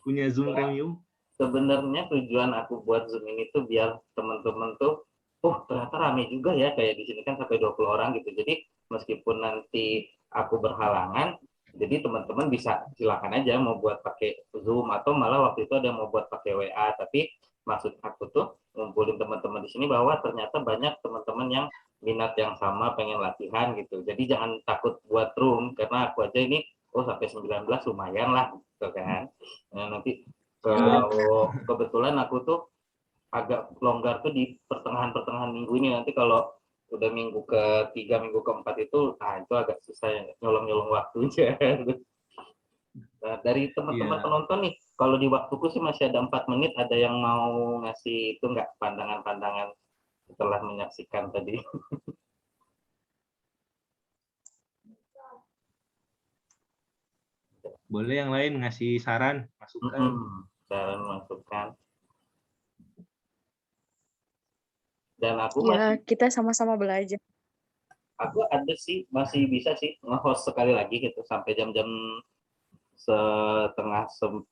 punya Zoom premium. Sebenarnya tujuan aku buat Zoom ini tuh biar teman-teman tuh, ternyata rame juga ya, kayak di sini kan sampai 20 orang gitu. Jadi meskipun nanti aku berhalangan, jadi teman-teman bisa silakan aja mau buat pakai Zoom atau malah waktu itu ada mau buat pakai WA. Tapi maksud aku tuh ngumpulin teman-teman di sini bahwa ternyata banyak teman-teman yang minat yang sama, pengen latihan gitu. Jadi jangan takut buat room, karena aku aja ini sampai 19 lumayan lah gitu kan. Nah, nanti kalau kebetulan aku tuh agak longgar tuh di pertengahan minggu ini. Nanti kalau udah minggu ke-3, minggu ke-4 itu agak susah nyolong waktunya. Nah, dari teman-teman Iya. penonton nih, kalau di waktuku sih masih ada 4 menit, ada yang mau ngasih itu nggak pandangan-pandangan setelah menyaksikan tadi? Boleh yang lain ngasih saran, masukan. Saran masukan. Dan aku Ya, masih, kita sama-sama belajar. aku ada sih, masih bisa sih nge-host sekali lagi gitu sampai jam-jam setengah 10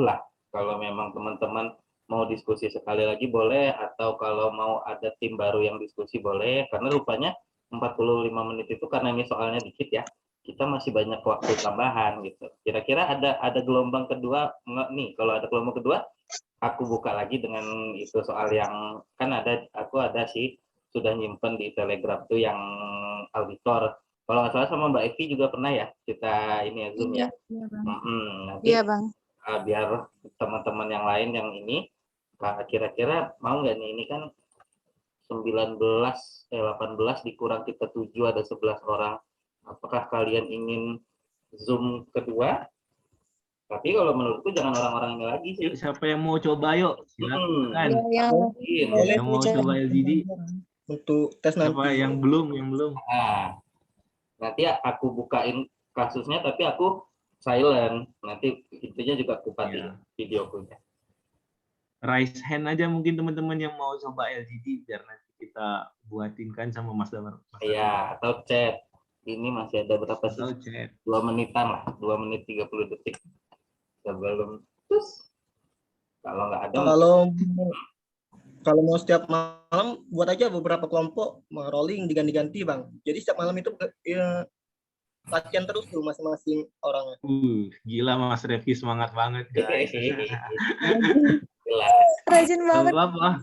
lah. Kalau memang teman-teman mau diskusi sekali lagi boleh, atau kalau mau ada tim baru yang diskusi boleh, karena rupanya 45 menit itu karena ini soalnya dikit ya, kita masih banyak waktu tambahan gitu. Kira-kira ada gelombang kedua nggak nih? Kalau ada gelombang kedua, aku buka lagi dengan itu soal yang kan aku ada sih sudah nyimpen di Telegram tuh yang auditor. Kalau nggak salah sama Mbak Evi juga pernah ya kita ini ya Zoom ya. Iya, Bang. Nanti Iya, Bang. biar teman-teman yang lain yang ini kira-kira mau nggak nih, ini kan 18 dikurang kita 7 ada 11 orang. Apakah kalian ingin Zoom kedua? Tapi kalau menurutku jangan orang-orang ini lagi sih. Yuk, siapa yang mau coba yuk? Silakan. Ya, Boleh Yang mau coba LGD. untuk tes Siapa nanti. yang belum? Nah, nanti aku bukain kasusnya, tapi aku silent. Nanti intinya juga aku patiin videoku. Raise hand aja mungkin teman-teman yang mau coba LGD biar nanti kita buatin kan sama Mas Damar. Iya, atau chat. Ini masih ada berapa sih? Atau chat. 2 menitan lah, 2 menit 30 detik. Sebelum terus kalau nggak ada Kalau mau setiap malam buat aja beberapa kelompok rolling diganti-ganti Bang. Jadi setiap malam itu ya, latihan terus tuh masing-masing orangnya. Gila Mas Revi semangat banget guys. jelas. Rajin banget. Apa?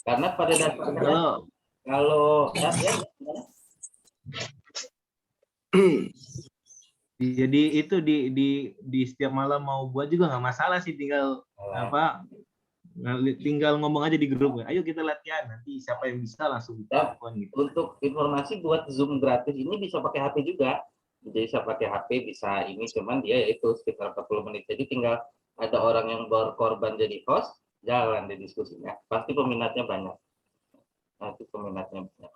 Karena pada dasarnya kalau ya, jadi itu di setiap malam mau buat juga nggak masalah sih, tinggal tinggal ngomong aja di grup, ayo kita latihan, nanti siapa yang bisa langsung telepon gitu. Untuk informasi buat Zoom gratis ini bisa pakai HP juga. Jadi bisa pakai HP, bisa ini, cuman dia itu sekitar 40 menit. Jadi tinggal ada orang yang berkorban jadi host, jalan di diskusinya. Pasti peminatnya banyak. Nanti peminatnya banyak.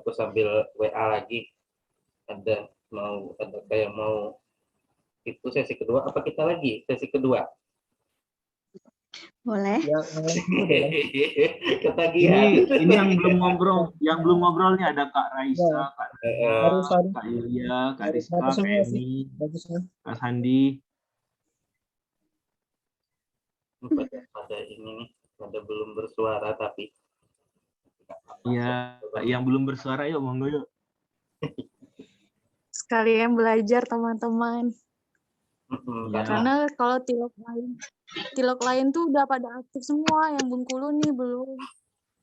Aku sambil WA lagi, ada kayak mau itu sesi kedua, apa kita lagi sesi kedua? Boleh. Ketagihan. Ini yang belum ngobrol nih ada Kak Raisa, Kak Nana, Kak Yulia, Kak Rizka, Kak Eni, Kak Sandi. Pada ini nih, pada belum bersuara tapi. Iya, yang belum bersuara yuk monggo yuk. Sekalian belajar teman-teman. Karena kalau tilok lain tuh udah pada aktif semua, yang Bengkulu nih belum.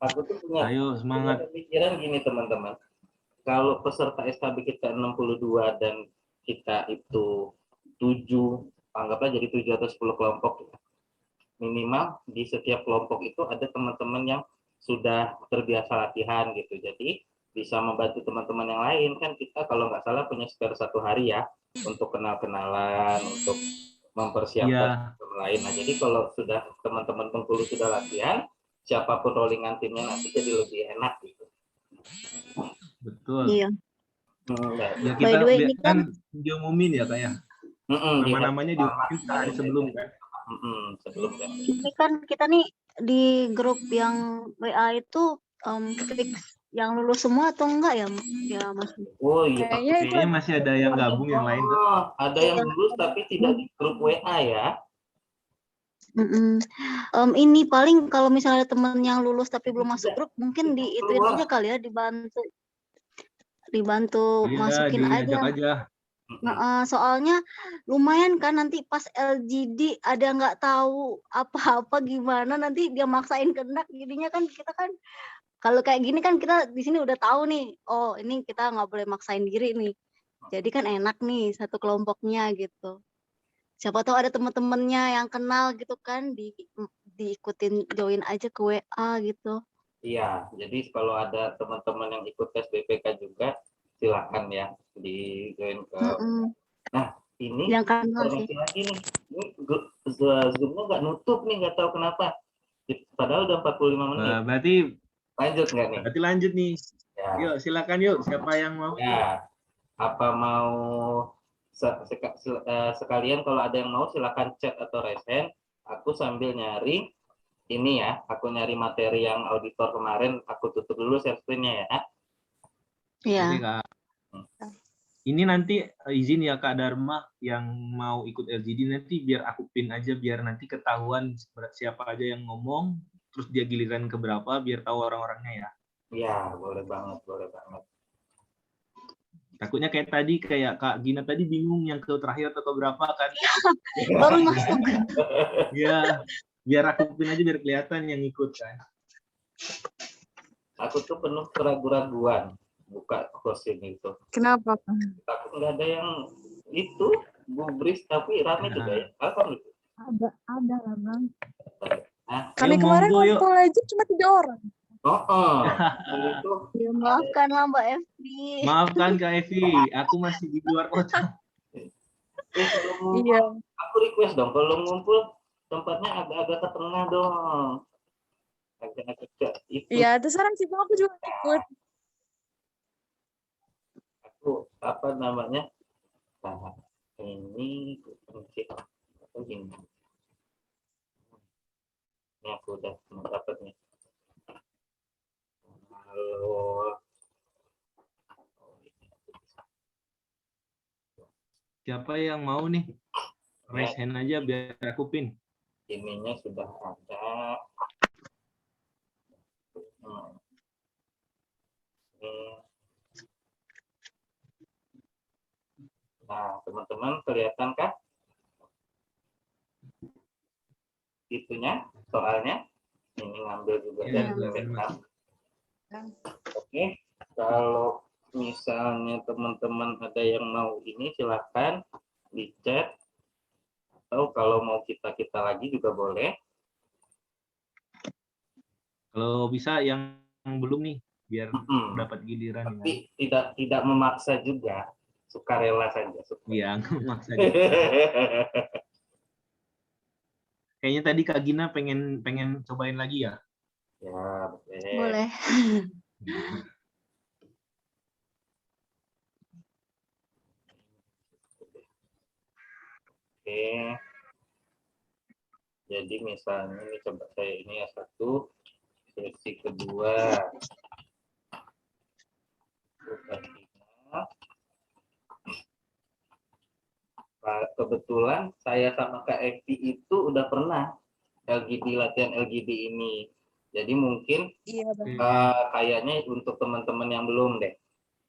Aku tuh punya semangat. Pikiran gini teman-teman, kalau peserta SKB kita 62 dan kita itu 7, anggaplah jadi 7 atau 10 kelompok, minimal di setiap kelompok itu ada teman-teman yang sudah terbiasa latihan gitu, jadi bisa membantu teman-teman yang lain. Kan kita kalau nggak salah punya sekitar 1 hari ya untuk kenal-kenalan, untuk mempersiapkan lain. Nah, jadi kalau sudah teman-teman Bengkulu sudah latihan, siapapun rollingan timnya nanti jadi lebih enak gitu. Betul. Iya. Ya kita way, kan diumumin ya Kak ya. Nama-namanya diumumin sehari sebelum kan. Ini kan kita nih di grup yang WA itu fix yang lulus semua atau enggak ya Mas? Oh iya, kayaknya masih ada yang gabung yang lain tuh. Ada yang lulus tapi tidak di grup WA ya. Ini paling kalau misalnya ada teman yang lulus tapi belum masuk grup, mungkin itu aja kali ya, dibantu masukin aja. Nah, soalnya lumayan kan nanti pas LGD ada nggak tahu apa-apa gimana, nanti dia maksain kendak, jadinya kan kita kan kalau kayak gini kan kita di sini udah tahu nih, oh ini kita nggak boleh maksain diri nih, jadi kan enak nih satu kelompoknya gitu. Siapa tahu ada teman-temannya yang kenal gitu kan, diikutin join aja ke WA gitu. Iya, jadi kalau ada teman-teman yang ikut tes BPK juga silakan ya di join ke. Nah, ini Yang kanal sih. informasi lagi nih. Ini Zoom-nya nggak nutup nih, nggak tahu kenapa. Padahal udah 45 menit. Berarti Lanjut nggak nih? lanjut nih. Ya. Yuk, silakan yuk. Siapa yang mau? Ya. Apa mau sekalian kalau ada yang mau silakan chat atau raise hand. Aku sambil nyari ini ya. Aku nyari materi yang auditor kemarin. Aku tutup dulu share screen-nya ya. Iya. Oke, Kak. Ini nanti izin ya Kak Dharma yang mau ikut LGD nanti biar aku pin aja biar nanti ketahuan siapa aja yang ngomong terus dia giliran ke berapa biar tahu orang-orangnya ya. Iya, boleh banget, boleh banget. Takutnya kayak tadi kayak Kak Gina tadi bingung yang ke terakhir atau ke berapa kan. Baru masuk. Ya, biar aku pin aja biar kelihatan yang ikut kan. Aku tuh penuh keraguan-raguan buka course ini tuh. Kenapa, Pak? Takut nggak ada yang itu gubris tapi rame juga ya. Apa gitu? Ada lah, Bang. Nah, Kami Ayo, kemarin monggo, yuk. ngumpul aja cuma 3 orang. itu Ya, maafkanlah Mbak Evi. Maafkan Kak Evi, aku masih di luar kota. kalau ngumpul, Iya. aku request dong kalau ngumpul tempatnya agak-agak ke tengah dong. Agak-agak itu. Iya, terserah sih, Bang. Aku juga ikut. Aku apa namanya? Nah, ini kunci apa ini? Ini aku udah dapat nih. Halo. Siapa yang mau nih? Raise hand aja biar aku pin. Ininya sudah ada. Nah, teman-teman kelihatan kah? Itunya, soalnya. Ini ngambil juga Iya, dari kelihatan. Oke, kalau misalnya teman-teman ada yang mau ini silakan di chat. Atau kalau mau kita lagi juga boleh. Kalau bisa yang belum nih biar dapat giliran Tapi tidak memaksa juga, sukarela saja. Iya, maksa. Kayaknya tadi Kak Gina pengen cobain lagi ya. Ya, Boleh. Oke. Jadi misalnya ini coba saya ini ya satu, sesi kedua. Kebetulan saya sama Kak Evi itu udah pernah LGD latihan LGD ini. Jadi mungkin Iya, Bang. kayaknya untuk teman-teman yang belum deh.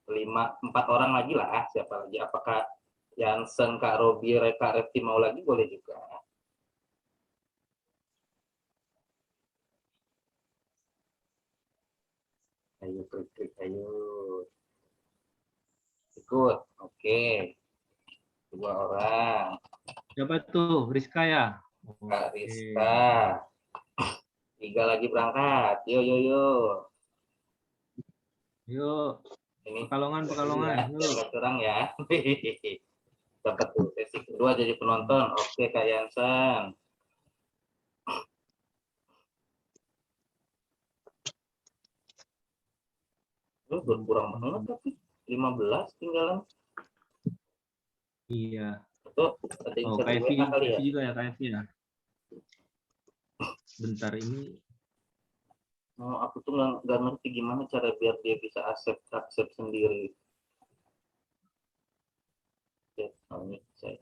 4 orang lagi lah, siapa lagi? Apakah Jansen, Kak Robi, Kak Refti mau lagi boleh juga. Ayo klik, ayo. Ikut, oke. 2 orang. Siapa tuh? Rizka ya? Kak Rizka. 3 lagi berangkat. Yo. Yuk. Ini Pekalongan. Yuk. Curang ya. Dapat tuh sesi kedua jadi penonton. Oke Kak Yansen. Lu berkurang banget tapi 15 tinggalan. Iya. Itu ada yang kali ya. juga ya KFC ya. Bentar ini. Aku tuh nggak ngerti gimana cara biar dia bisa accept sendiri. Ini saya.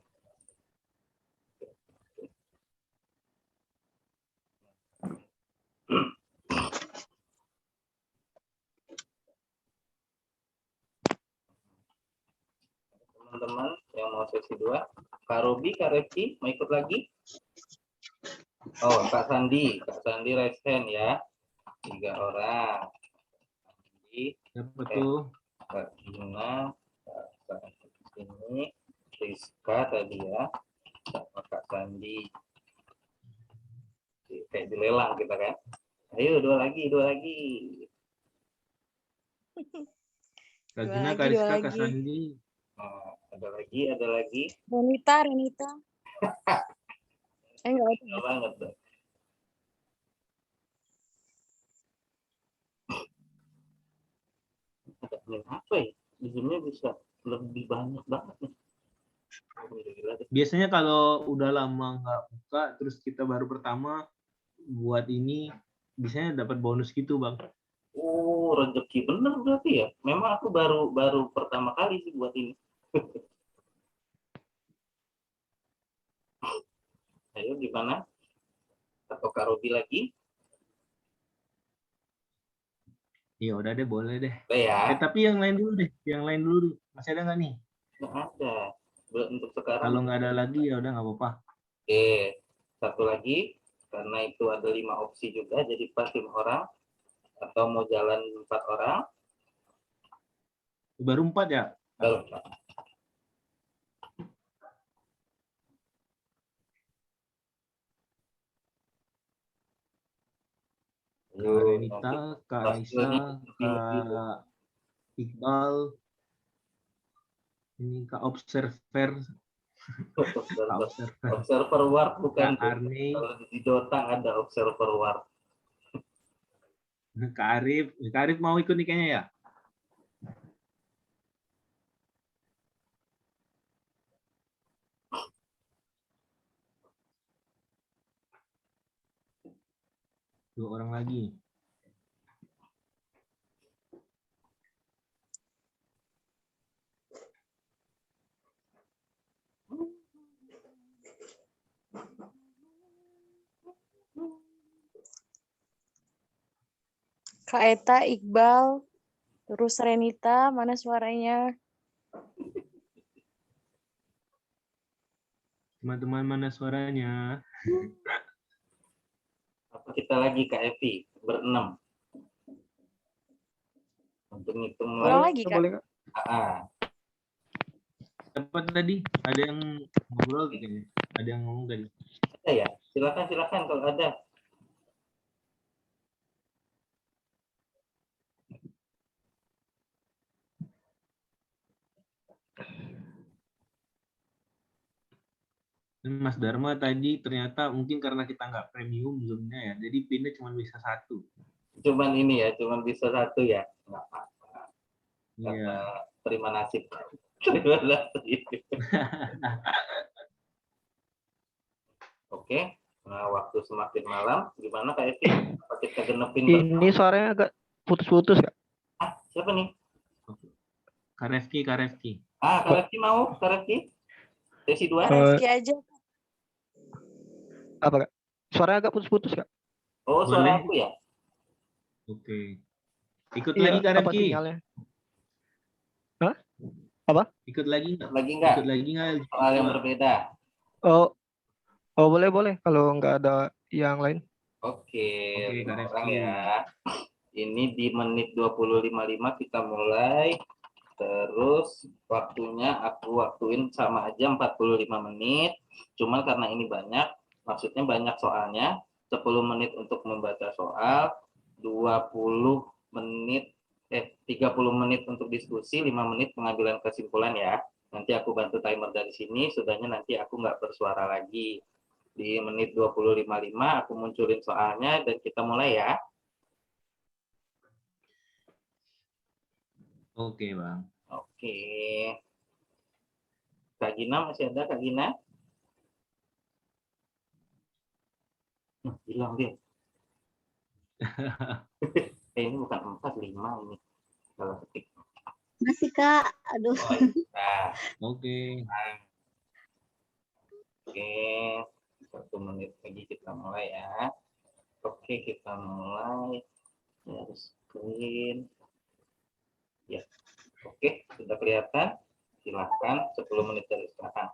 Teman-teman yang mau sesi 2, Kak Robi, Kak Refki mau ikut lagi? Oh, Kak Sandi raise hand ya. 3 orang. Siapa tuh? Kak Gina, Kak ini, Rizka tadi ya, sama Kak Sandi. Kayak dilelang kita kan. Ayo 2 lagi. Kak Gina, Kak Rizka, Kak Sandi. Ada lagi. Renita. Enggak ada. Enggak banget tuh. Ada link apa ya? Zoom-nya bisa lebih banyak banget nih. Gila deh. Biasanya kalau udah lama nggak buka, terus kita baru pertama buat ini, biasanya dapat bonus gitu, Bang. Oh, rezeki bener berarti ya. Memang aku baru pertama kali sih buat ini. Ayo gimana? Atau Kak Robi lagi? Ya udah deh, boleh deh. Udah ya? Tapi yang lain dulu deh. Yang lain dulu. Masih ada nggak nih? Nggak ada. Untuk sekarang. Kalau nggak ada lagi ya udah nggak apa-apa. Oke, satu lagi. Karena itu ada 5 opsi juga, jadi pas 5 orang. Atau mau jalan 4 orang. Baru 4 ya? Baru. Kak Renita, Kak Raisa, Kak Iqbal, ini Kak Observer, Observer War bukan. Kak Arni, Kalau di Dota ada Observer War. Kak Arif mau ikut nih kayaknya ya? Dua orang lagi. Kak Eta, Iqbal, terus Renita, mana suaranya? Teman-teman mana suaranya? Apa kita lagi Kak Evi? Berenam. Untuk ngitung Ulang lagi, Kak. Boleh, Kak? Dapat tadi? Ada yang ngobrol gitu ya? Ada yang ngomong tadi? Ada ya? Silakan kalau ada. Mas Dharma tadi ternyata mungkin karena kita nggak premium zoom-nya ya, jadi pinnya cuma bisa 1. Cuman ini ya, cuman bisa 1 ya. Nggak apa-apa. Iya. Terima nasib. Terima nasib. Oke. Nah, waktu semakin malam, gimana Kak Evi? Apa kita genepin? Ini suaranya agak putus-putus, Kak. Siapa nih? Kak Refki. Kak Refki mau? Kak Refki? Sesi 2? Reski aja. Apa, Kak? Suaranya agak putus-putus, Kak. Oh, suara aku ya? Oke. Ikut Iya, lagi Kak apa Refki? sinyalnya? Hah? Apa? Ikut lagi nggak? Lagi nggak? Ikut lagi nggak? Soal yang berbeda. Oh, boleh. Kalau nggak ada yang lain. Oke, Oke, Kak 5 orang Refki. ya. Ini di menit 20.55 kita mulai. Terus waktunya aku waktuin sama aja 45 menit. Cuman karena ini banyak, maksudnya banyak soalnya. 10 menit untuk membaca soal, 20 menit 30 menit untuk diskusi, 5 menit pengambilan kesimpulan ya. Nanti aku bantu timer dari sini, sudahnya nanti aku nggak bersuara lagi. Di menit 20.55 aku munculin soalnya dan kita mulai ya. Oke, Bang. Oke. Kak Gina masih ada, Kak Gina? Hilang dia. Ini bukan 4, 5 ini. Kalau ketik. Masih, Kak. Aduh. Nah, Oke. oke. 1 menit lagi kita mulai ya. Oke, kita mulai. Share screen. Ya. Oke, sudah kelihatan. Silahkan 10 menit dari sekarang.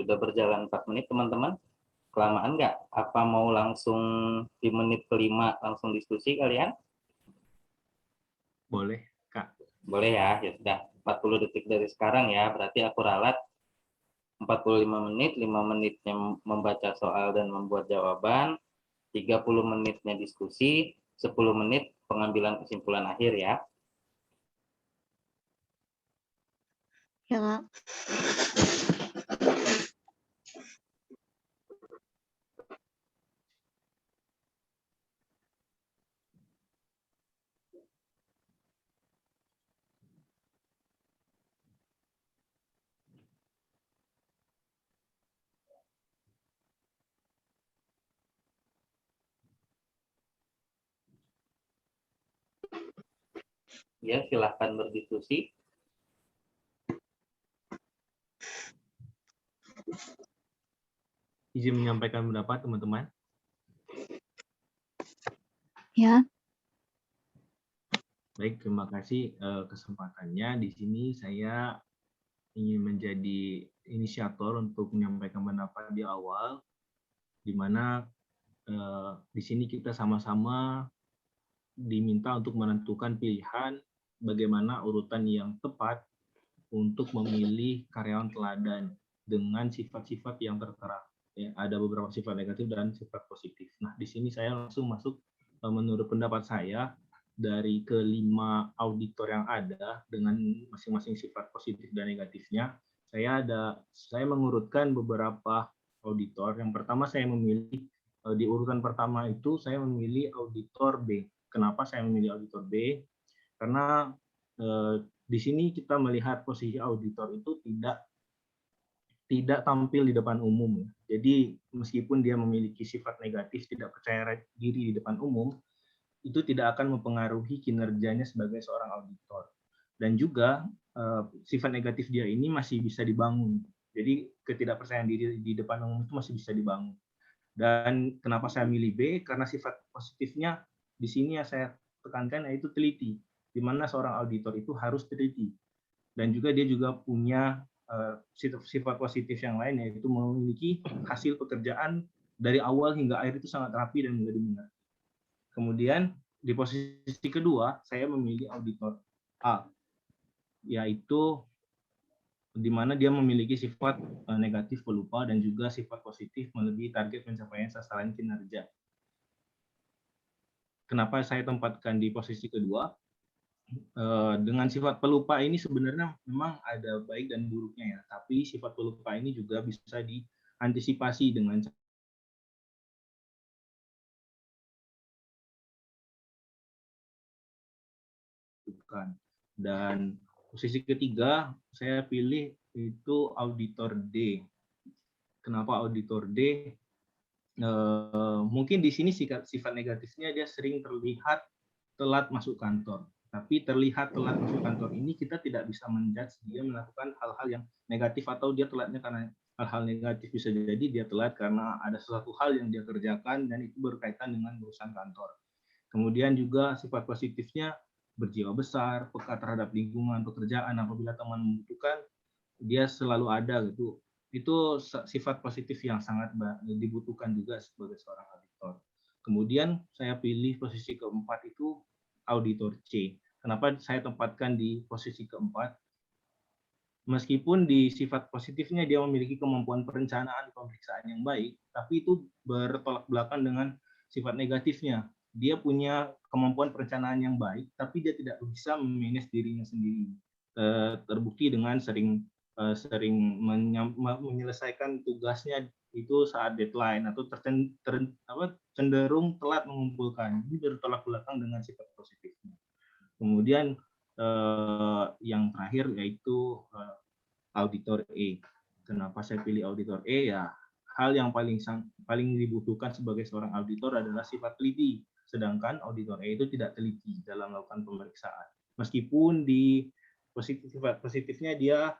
Sudah berjalan 4 menit, teman-teman. Kelamaan nggak? Apa mau langsung di menit kelima langsung diskusi kalian? Boleh, Kak. Boleh ya, ya sudah. 40 detik dari sekarang ya, berarti aku ralat 45 menit, 5 menitnya membaca soal dan membuat jawaban, 30 menitnya diskusi, 10 menit pengambilan kesimpulan akhir ya. Ya, Kak. Ya, silahkan berdiskusi. Izin menyampaikan pendapat, teman-teman. Ya. Baik, terima kasih kesempatannya. Di sini saya ingin menjadi inisiator untuk menyampaikan pendapat di awal, di mana di sini kita sama-sama diminta untuk menentukan pilihan bagaimana urutan yang tepat untuk memilih karyawan teladan dengan sifat-sifat yang tertera. Ya, ada beberapa sifat negatif dan sifat positif. Nah, di sini saya langsung masuk menurut pendapat saya dari kelima auditor yang ada dengan masing-masing sifat positif dan negatifnya, saya mengurutkan beberapa auditor. Yang pertama saya memilih di urutan pertama itu saya memilih auditor B. Kenapa saya memilih auditor B? Karena di sini kita melihat posisi auditor itu tidak tampil di depan umum. Jadi meskipun dia memiliki sifat negatif, tidak percaya diri di depan umum, itu tidak akan mempengaruhi kinerjanya sebagai seorang auditor. Dan juga sifat negatif dia ini masih bisa dibangun. Jadi ketidakpercayaan diri di depan umum itu masih bisa dibangun. Dan kenapa saya milih B? Karena sifat positifnya di sini yang saya tekankan yaitu teliti, di mana seorang auditor itu harus teliti. Dan juga dia juga punya sifat positif yang lain, yaitu memiliki hasil pekerjaan dari awal hingga akhir itu sangat rapi dan mudah dimengerti. Kemudian di posisi kedua saya memilih auditor A, yaitu di mana dia memiliki sifat negatif pelupa dan juga sifat positif melebihi target pencapaian sasaran kinerja. Kenapa saya tempatkan di posisi kedua? Dengan sifat pelupa ini sebenarnya memang ada baik dan buruknya ya, tapi sifat pelupa ini juga bisa diantisipasi dengan dan posisi ketiga saya pilih itu auditor D. Kenapa auditor D? Mungkin di sini sifat negatifnya dia sering terlihat telat masuk kantor. Tapi terlihat telat masuk kantor ini kita tidak bisa menjudge dia melakukan hal-hal yang negatif atau dia telatnya karena hal-hal negatif. Bisa jadi dia telat karena ada sesuatu hal yang dia kerjakan dan itu berkaitan dengan urusan kantor. Kemudian juga sifat positifnya berjiwa besar, peka terhadap lingkungan pekerjaan, apabila teman membutuhkan dia selalu ada gitu. Itu sifat positif yang sangat dibutuhkan juga sebagai seorang auditor. Kemudian saya pilih posisi keempat itu auditor C. Kenapa saya tempatkan di posisi keempat? Meskipun di sifat positifnya dia memiliki kemampuan perencanaan pemeriksaan yang baik, tapi itu bertolak belakang dengan sifat negatifnya. Dia punya kemampuan perencanaan yang baik, tapi dia tidak bisa memanage dirinya sendiri. Terbukti dengan sering menyelesaikan tugasnya itu saat deadline atau cenderung telat mengumpulkan. Ini bertolak belakang dengan sifat positifnya. Kemudian yang terakhir yaitu auditor E. Kenapa saya pilih auditor E? Ya, hal yang paling dibutuhkan sebagai seorang auditor adalah sifat teliti. Sedangkan auditor E itu tidak teliti dalam melakukan pemeriksaan. Meskipun di sifat positifnya dia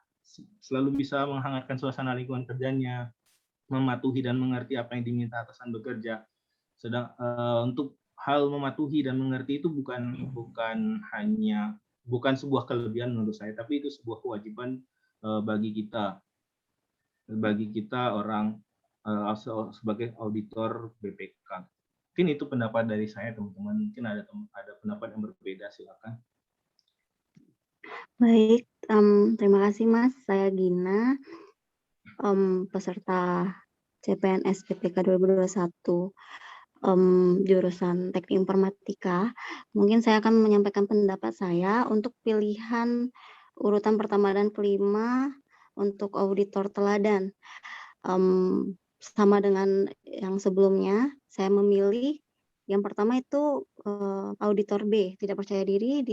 selalu bisa menghangatkan suasana lingkungan kerjanya, mematuhi dan mengerti apa yang diminta atasan bekerja. Untuk hal mematuhi dan mengerti itu bukan sebuah kelebihan menurut saya, tapi itu sebuah kewajiban bagi kita orang sebagai auditor BPK. Mungkin itu pendapat dari saya, teman-teman. Mungkin ada pendapat yang berbeda, silakan. Baik, terima kasih Mas. Saya Gina, peserta CPNS PPK 2021, jurusan Teknik Informatika. Mungkin saya akan menyampaikan pendapat saya untuk pilihan urutan pertama dan kelima untuk auditor teladan. Sama dengan yang sebelumnya, saya memilih yang pertama itu auditor B, tidak percaya diri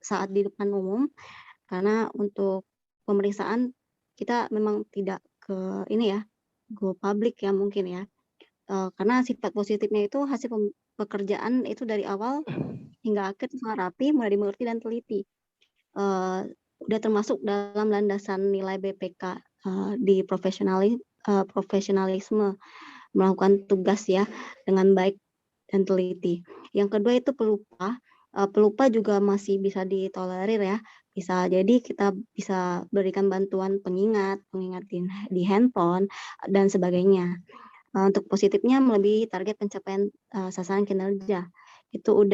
saat di depan umum, karena untuk pemeriksaan kita memang tidak go public ya mungkin ya, karena sifat positifnya itu hasil pekerjaan itu dari awal hingga akhir sangat rapi, mudah dimengerti dan teliti. Udah termasuk dalam landasan nilai BPK di profesionalisme melakukan tugas ya dengan baik dan teliti. Yang kedua itu pelupa. Pelupa juga masih bisa ditolerir ya. Bisa jadi kita bisa berikan bantuan pengingat di handphone dan sebagainya. Untuk positifnya melebihi target pencapaian sasaran kinerja. Itu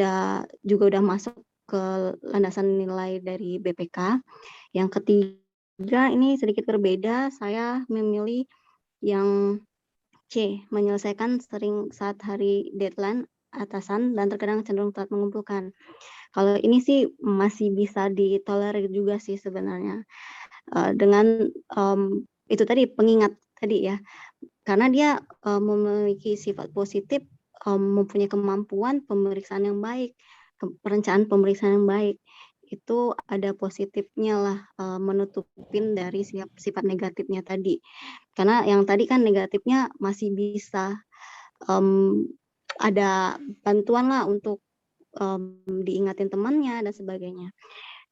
juga udah masuk ke landasan nilai dari BPK. Yang ketiga ini sedikit berbeda, saya memilih yang C, menyelesaikan sering saat hari deadline atasan dan terkadang cenderung telat mengumpulkan. Kalau ini sih masih bisa ditolerir juga sih sebenarnya. dengan itu tadi pengingat tadi ya, karena dia memiliki sifat positif, mempunyai kemampuan pemeriksaan yang baik, perencanaan pemeriksaan yang baik, itu ada positifnya lah, menutupin dari sifat negatifnya tadi. Karena yang tadi kan negatifnya masih bisa ada bantuan lah untuk diingatin temannya dan sebagainya.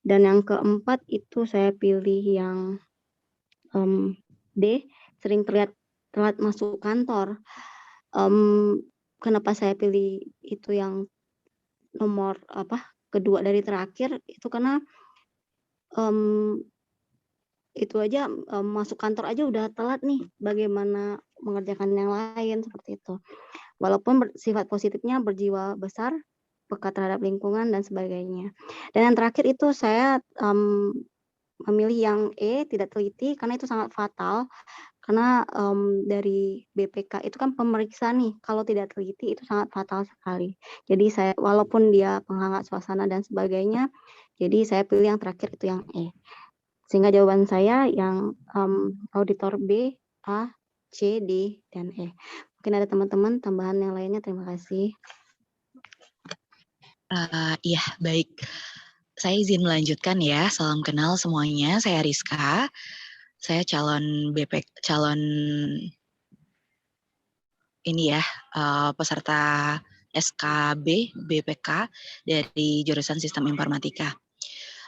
Dan yang keempat itu saya pilih yang D, sering telat masuk kantor. Kenapa saya pilih itu yang nomor kedua dari terakhir itu karena itu aja masuk kantor aja udah telat nih, bagaimana mengerjakan yang lain seperti itu. Walaupun sifat positifnya berjiwa besar, peka terhadap lingkungan dan sebagainya. Dan yang terakhir itu saya memilih yang E, tidak teliti, karena itu sangat fatal. Karena dari BPK itu kan pemeriksa nih, kalau tidak teliti itu sangat fatal sekali. Jadi saya, walaupun dia penghangat suasana dan sebagainya, jadi saya pilih yang terakhir itu yang E. Sehingga jawaban saya yang auditor B, A, C, D, dan E. Mungkin ada teman-teman tambahan yang lainnya. Terima kasih. Iya, baik. Saya izin melanjutkan ya. Salam kenal semuanya. Saya Rizka. Saya calon ini ya, peserta SKB BPK dari jurusan Sistem Informatika.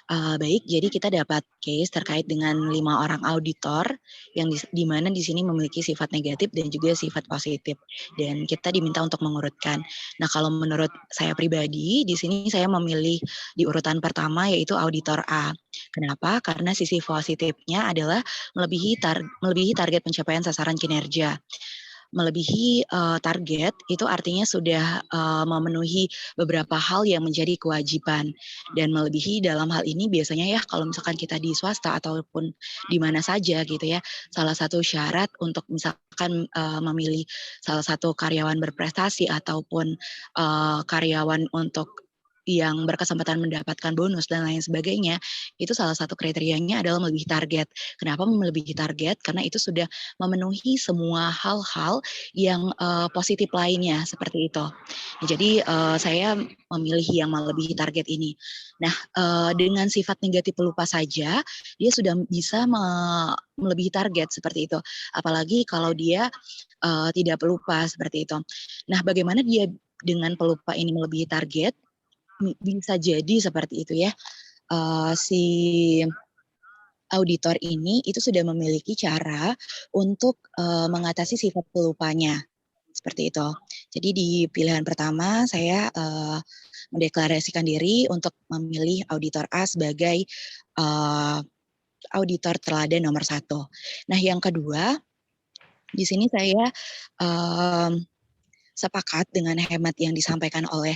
Baik, jadi kita dapat case terkait dengan 5 orang auditor yang di mana di sini memiliki sifat negatif dan juga sifat positif, dan kita diminta untuk mengurutkan. Nah, kalau menurut saya pribadi di sini saya memilih di urutan pertama yaitu auditor A. Kenapa? Karena sisi positifnya adalah melebihi target pencapaian sasaran kinerja. Melebihi target itu artinya sudah memenuhi beberapa hal yang menjadi kewajiban, dan melebihi dalam hal ini biasanya ya kalau misalkan kita di swasta ataupun di mana saja gitu ya, salah satu syarat untuk misalkan memilih salah satu karyawan berprestasi ataupun karyawan untuk yang berkesempatan mendapatkan bonus dan lain sebagainya, itu salah satu kriterianya adalah melebihi target. Kenapa melebihi target? Karena itu sudah memenuhi semua hal-hal yang positif lainnya seperti itu. Jadi saya memilih yang melebihi target ini. Nah, dengan sifat negatif pelupa saja, dia sudah bisa melebihi target seperti itu. Apalagi kalau dia tidak pelupa seperti itu. Nah, bagaimana dia dengan pelupa ini melebihi target? Bisa jadi seperti itu ya. Si auditor ini itu sudah memiliki cara untuk mengatasi sifat pelupanya. Seperti itu. Jadi di pilihan pertama saya mendeklarasikan diri untuk memilih auditor A sebagai auditor teladan nomor 1. Nah, yang kedua, di sini saya sepakat dengan hemat yang disampaikan oleh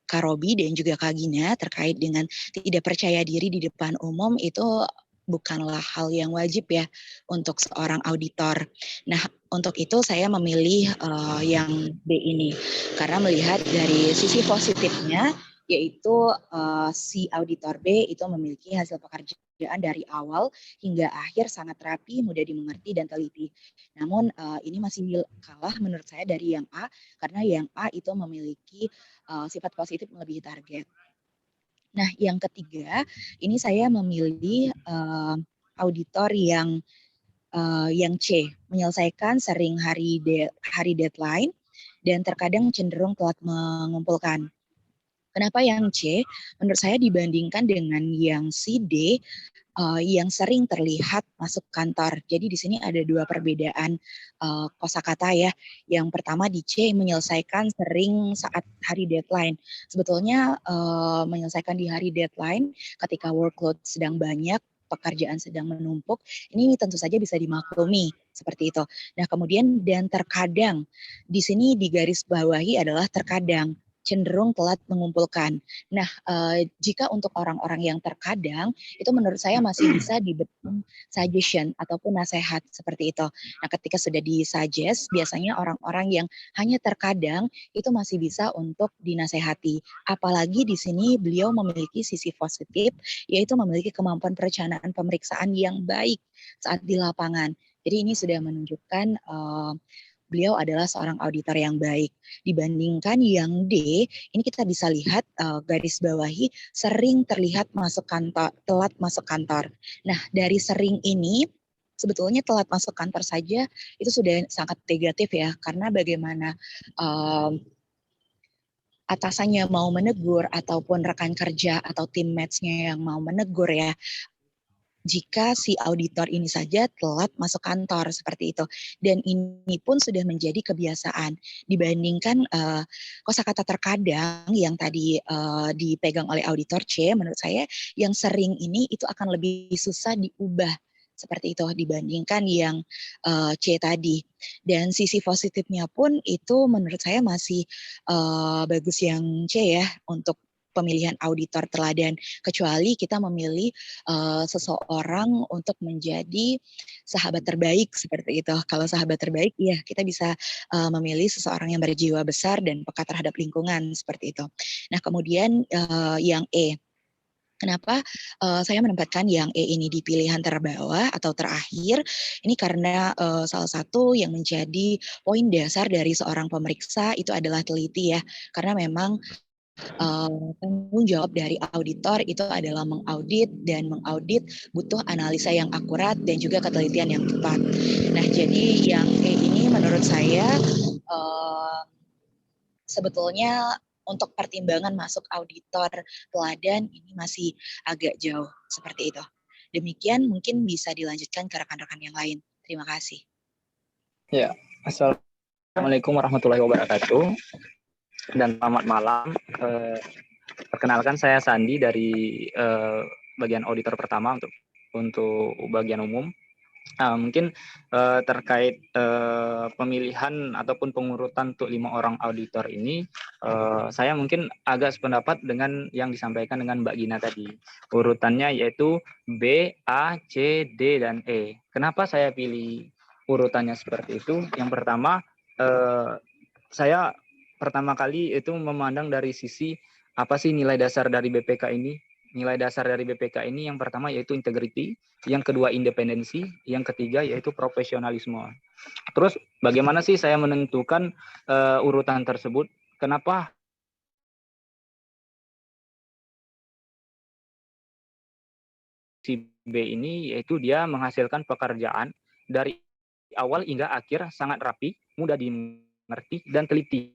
Kak Robi dan juga Kak Gina terkait dengan tidak percaya diri di depan umum itu bukanlah hal yang wajib ya untuk seorang auditor. Nah, untuk itu saya memilih yang B ini karena melihat dari sisi positifnya, yaitu si auditor B itu memiliki hasil pekerjaan dari awal hingga akhir sangat rapi, mudah dimengerti dan teliti. Namun ini masih kalah menurut saya dari yang A, karena yang A itu memiliki sifat positif melebihi target. Nah, yang ketiga, ini saya memilih auditor yang C, menyelesaikan sering hari deadline dan terkadang cenderung telat mengumpulkan. Kenapa yang C? Menurut saya dibandingkan dengan yang C, D, yang sering terlihat masuk kantor. Jadi di sini ada 2 perbedaan kosakata ya. Yang pertama di C, menyelesaikan sering saat hari deadline. Sebetulnya menyelesaikan di hari deadline ketika workload sedang banyak, pekerjaan sedang menumpuk, ini tentu saja bisa dimaklumi seperti itu. Nah, kemudian dan terkadang di sini di garis bawahi adalah terkadang. cenderung telat mengumpulkan. Nah, jika untuk orang-orang yang terkadang, itu menurut saya masih bisa diberikan suggestion ataupun nasihat seperti itu. Nah, ketika sudah disuggest, biasanya orang-orang yang hanya terkadang itu masih bisa untuk dinasehati. Apalagi di sini beliau memiliki sisi positif, yaitu memiliki kemampuan perencanaan pemeriksaan yang baik saat di lapangan. Jadi ini sudah menunjukkan beliau adalah seorang auditor yang baik. Dibandingkan yang D, ini kita bisa lihat garis bawahi sering terlihat masuk kantor, telat masuk kantor. Nah, dari sering ini sebetulnya telat masuk kantor saja itu sudah sangat negatif ya, karena bagaimana atasannya mau menegur ataupun rekan kerja atau teammates-nya yang mau menegur ya, jika si auditor ini saja telat masuk kantor seperti itu. Dan ini pun sudah menjadi kebiasaan dibandingkan kosakata terkadang yang tadi dipegang oleh auditor C, menurut saya yang sering ini itu akan lebih susah diubah seperti itu dibandingkan yang C tadi. Dan sisi positifnya pun itu menurut saya masih bagus yang C ya untuk pemilihan auditor teladan, kecuali kita memilih seseorang untuk menjadi sahabat terbaik seperti itu. Kalau sahabat terbaik, ya kita bisa memilih seseorang yang berjiwa besar dan peka terhadap lingkungan seperti itu. Nah, kemudian yang E. Kenapa saya menempatkan yang E ini di pilihan terbawah atau terakhir? Ini karena salah satu yang menjadi poin dasar dari seorang pemeriksa itu adalah teliti ya, karena memang tanggung jawab dari auditor itu adalah mengaudit, dan mengaudit butuh analisa yang akurat dan juga ketelitian yang tepat. Nah, jadi yang ini menurut saya sebetulnya untuk pertimbangan masuk auditor teladan ini masih agak jauh seperti itu. Demikian, mungkin bisa dilanjutkan ke rekan-rekan yang lain. Terima kasih. Ya, Assalamualaikum warahmatullahi wabarakatuh. Dan selamat malam. Perkenalkan, saya Sandi dari bagian auditor pertama untuk bagian umum. Mungkin terkait pemilihan ataupun pengurutan untuk 5 orang auditor ini, saya mungkin agak sependapat dengan yang disampaikan dengan Mbak Gina tadi. Urutannya yaitu B, A, C, D, dan E. Kenapa saya pilih urutannya seperti itu? Yang pertama, saya pertama kali itu memandang dari sisi apa sih nilai dasar dari BPK ini. Nilai dasar dari BPK ini yang pertama yaitu integrity, yang kedua independensi, yang ketiga yaitu profesionalisme. Terus bagaimana sih saya menentukan urutan tersebut? Kenapa si B ini, yaitu dia menghasilkan pekerjaan dari awal hingga akhir sangat rapi, mudah dimengerti, dan teliti.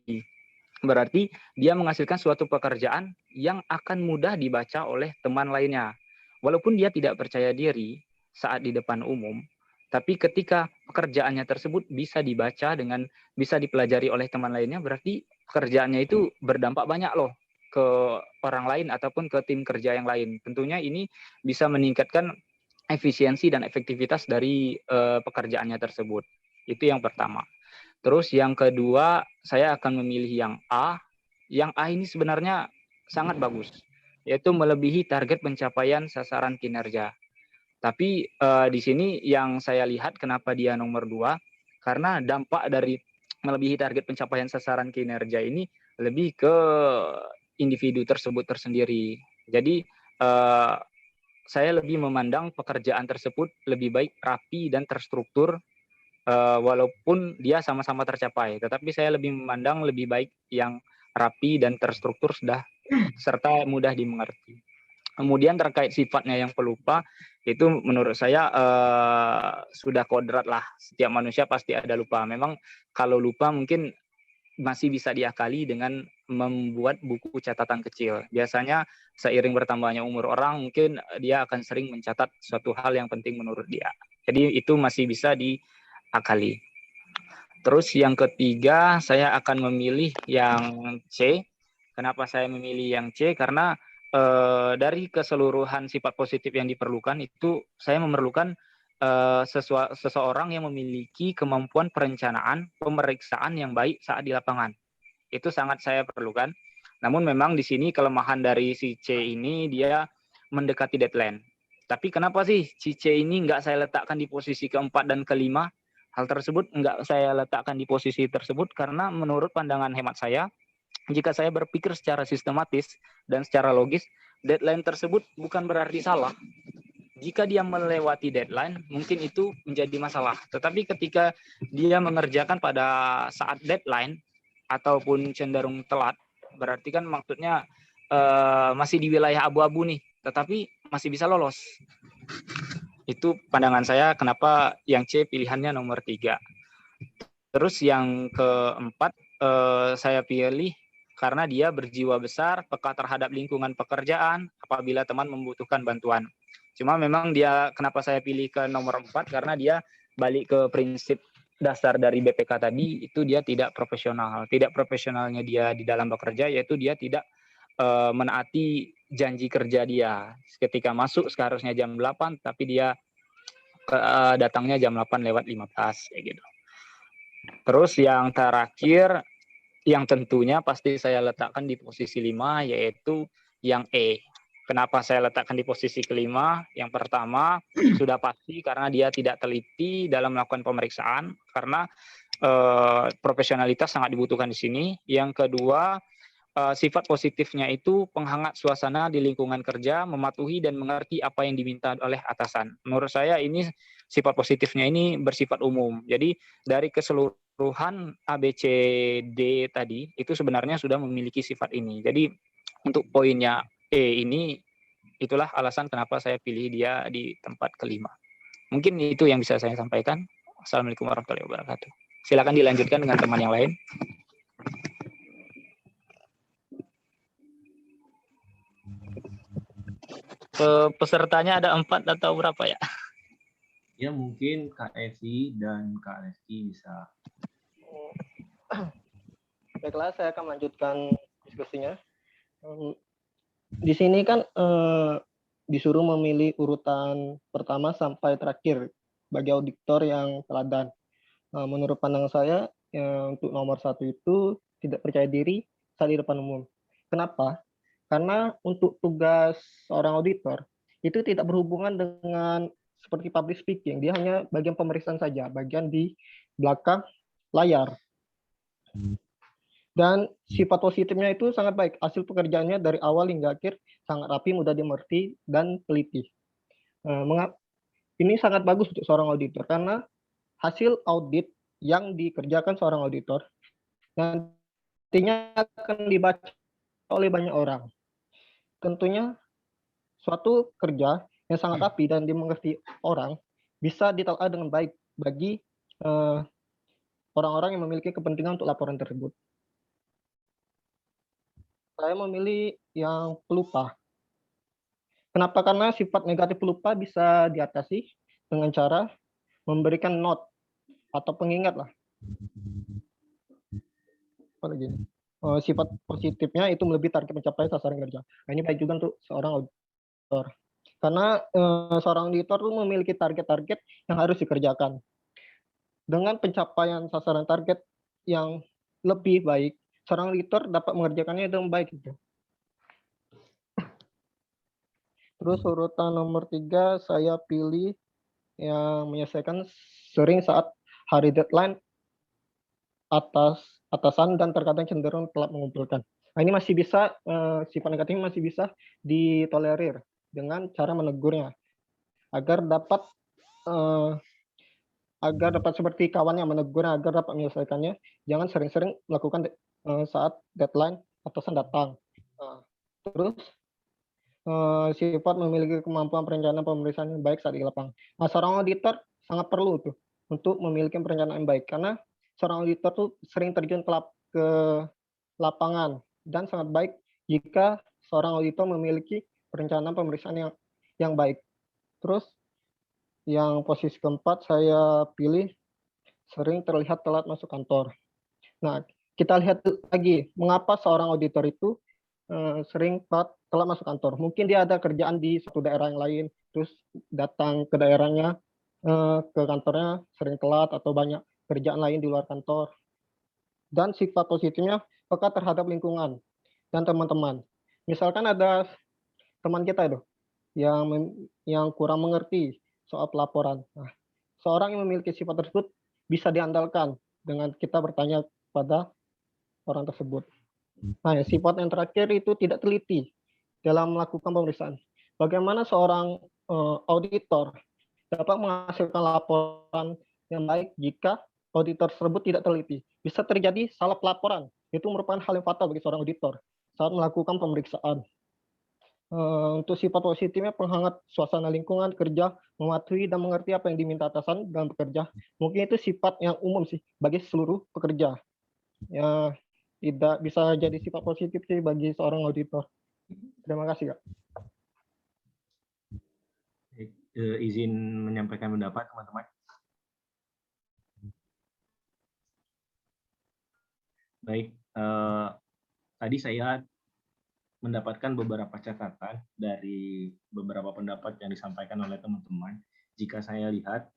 Berarti dia menghasilkan suatu pekerjaan yang akan mudah dibaca oleh teman lainnya. Walaupun dia tidak percaya diri saat di depan umum, tapi ketika pekerjaannya tersebut bisa dibaca dengan bisa dipelajari oleh teman lainnya, berarti pekerjaannya itu berdampak banyak loh ke orang lain ataupun ke tim kerja yang lain. Tentunya ini bisa meningkatkan efisiensi dan efektivitas dari pekerjaannya tersebut. Itu yang pertama. Terus yang kedua, saya akan memilih yang A. Yang A ini sebenarnya sangat bagus, yaitu melebihi target pencapaian sasaran kinerja. Tapi di sini yang saya lihat kenapa dia nomor 2, karena dampak dari melebihi target pencapaian sasaran kinerja ini lebih ke individu tersebut tersendiri. Jadi saya lebih memandang pekerjaan tersebut lebih baik rapi dan terstruktur, walaupun dia sama-sama tercapai, tetapi saya lebih memandang lebih baik yang rapi dan terstruktur serta mudah dimengerti. Kemudian terkait sifatnya yang pelupa, itu menurut saya sudah kodrat lah, setiap manusia pasti ada lupa. Memang kalau lupa mungkin masih bisa diakali dengan membuat buku catatan kecil. Biasanya seiring bertambahnya umur orang, mungkin dia akan sering mencatat suatu hal yang penting menurut dia. Jadi itu masih bisa diakali. Terus yang ketiga, saya akan memilih yang C. Kenapa saya memilih yang C? Karena dari keseluruhan sifat positif yang diperlukan itu, saya memerlukan seseorang yang memiliki kemampuan perencanaan, pemeriksaan yang baik saat di lapangan. Itu sangat saya perlukan. Namun memang di sini kelemahan dari si C ini dia mendekati deadline. Tapi kenapa sih si C ini nggak saya letakkan di posisi keempat dan kelima? Hal tersebut nggak saya letakkan di posisi tersebut karena menurut pandangan hemat saya, jika saya berpikir secara sistematis dan secara logis, deadline tersebut bukan berarti salah. Jika dia melewati deadline, mungkin itu menjadi masalah. Tetapi ketika dia mengerjakan pada saat deadline ataupun cenderung telat, berarti kan maksudnya masih di wilayah abu-abu nih, tetapi masih bisa lolos. Itu pandangan saya kenapa yang C pilihannya nomor 3. Terus yang keempat saya pilih karena dia berjiwa besar, peka terhadap lingkungan pekerjaan apabila teman membutuhkan bantuan. Cuma memang dia kenapa saya pilih ke nomor 4 karena dia balik ke prinsip dasar dari BPK tadi, itu dia tidak profesional. Tidak profesionalnya dia di dalam bekerja yaitu dia tidak menaati janji kerja dia. Ketika masuk seharusnya jam 8 tapi dia datangnya jam 8:15 kayak gitu. Terus yang terakhir yang tentunya pasti saya letakkan di posisi 5 yaitu yang E. Kenapa saya letakkan di posisi kelima? Yang pertama sudah pasti karena dia tidak teliti dalam melakukan pemeriksaan karena profesionalitas sangat dibutuhkan di sini. Yang kedua sifat positifnya itu penghangat suasana di lingkungan kerja, mematuhi dan mengerti apa yang diminta oleh atasan. Menurut saya ini sifat positifnya ini bersifat umum. Jadi dari keseluruhan A, B, C, D tadi itu sebenarnya sudah memiliki sifat ini. Jadi untuk poinnya E ini itulah alasan kenapa saya pilih dia di tempat kelima. Mungkin itu yang bisa saya sampaikan. Assalamualaikum warahmatullahi wabarakatuh. Silakan dilanjutkan dengan teman yang lain. Pesertanya ada 4 atau berapa ya? Ya mungkin Kak Evi dan Kak Reski bisa. Baiklah, saya akan melanjutkan diskusinya. Di sini kan disuruh memilih urutan pertama sampai terakhir bagi auditor yang teladan. Menurut pandangan saya, untuk nomor 1 itu tidak percaya diri saat di depan umum. Kenapa? Karena untuk tugas seorang auditor itu tidak berhubungan dengan seperti public speaking. Dia hanya bagian pemeriksaan saja, bagian di belakang layar. Dan sifat positifnya itu sangat baik. Hasil pekerjaannya dari awal hingga akhir sangat rapi, mudah dimengerti, dan teliti. Ini sangat bagus untuk seorang auditor karena hasil audit yang dikerjakan seorang auditor nantinya akan dibaca oleh banyak orang. Tentunya suatu kerja yang sangat rapi dan dimengerti orang bisa ditelaah dengan baik bagi orang-orang yang memiliki kepentingan untuk laporan tersebut. Saya memilih yang pelupa. Kenapa? Karena sifat negatif pelupa bisa diatasi dengan cara memberikan note atau pengingat lah. Apalagi sifat positifnya itu melebihi target mencapai sasaran kerja. Nah, ini baik juga untuk seorang auditor. Karena seorang auditor itu memiliki target-target yang harus dikerjakan. Dengan pencapaian sasaran target yang lebih baik, seorang auditor dapat mengerjakannya dengan baik. Terus urutan nomor 3 saya pilih yang menyelesaikan sering saat hari deadline atasan dan terkadang cenderung telat mengumpulkan. Nah, ini masih bisa, sifat negatifnya masih bisa ditolerir dengan cara menegurnya agar dapat seperti kawannya menegurnya agar dapat menyelesaikannya. Jangan sering-sering melakukan saat deadline atasan datang. Terus sifat memiliki kemampuan perencanaan pemeriksaan yang baik saat di lapangan. Nah, seorang auditor sangat perlu tuh untuk memiliki perencanaan yang baik karena seorang auditor tuh sering terjun ke lapangan dan sangat baik jika seorang auditor memiliki perencanaan pemeriksaan yang baik. Terus yang posisi keempat saya pilih sering terlihat telat masuk kantor. Nah, kita lihat lagi mengapa seorang auditor itu sering telat masuk kantor. Mungkin dia ada kerjaan di satu daerah yang lain, terus datang ke daerahnya, ke kantornya sering telat atau banyak kerjaan lain di luar kantor. Dan sifat positifnya peka terhadap lingkungan dan teman-teman. Misalkan ada teman kita itu yang kurang mengerti soal pelaporan. Nah, seorang yang memiliki sifat tersebut bisa diandalkan dengan kita bertanya pada orang tersebut. Nah, sifat yang terakhir itu tidak teliti dalam melakukan pemeriksaan. Bagaimana seorang auditor dapat menghasilkan laporan yang baik jika auditor tersebut tidak teliti? Bisa terjadi salah pelaporan. Itu merupakan hal yang fatal bagi seorang auditor saat melakukan pemeriksaan. Untuk sifat positifnya, penghangat suasana lingkungan kerja, mematuhi dan mengerti apa yang diminta atasan dalam bekerja. Mungkin itu sifat yang umum sih bagi seluruh pekerja. Ya, tidak bisa jadi sifat positif sih bagi seorang auditor. Terima kasih, Kak. Izin menyampaikan pendapat, teman-teman. Baik, tadi saya mendapatkan beberapa catatan dari beberapa pendapat yang disampaikan oleh teman-teman. Jika saya lihat,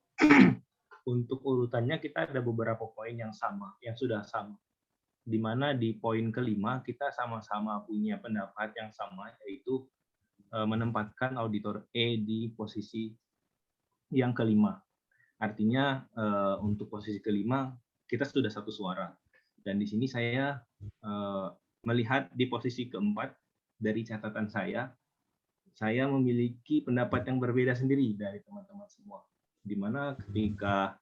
untuk urutannya kita ada beberapa poin yang sama, yang sudah sama. Di mana di poin kelima kita sama-sama punya pendapat yang sama, yaitu menempatkan auditor E di posisi yang kelima. Artinya untuk posisi kelima kita sudah satu suara. Dan di sini saya melihat di posisi keempat dari catatan saya memiliki pendapat yang berbeda sendiri dari teman-teman semua. Di mana ketika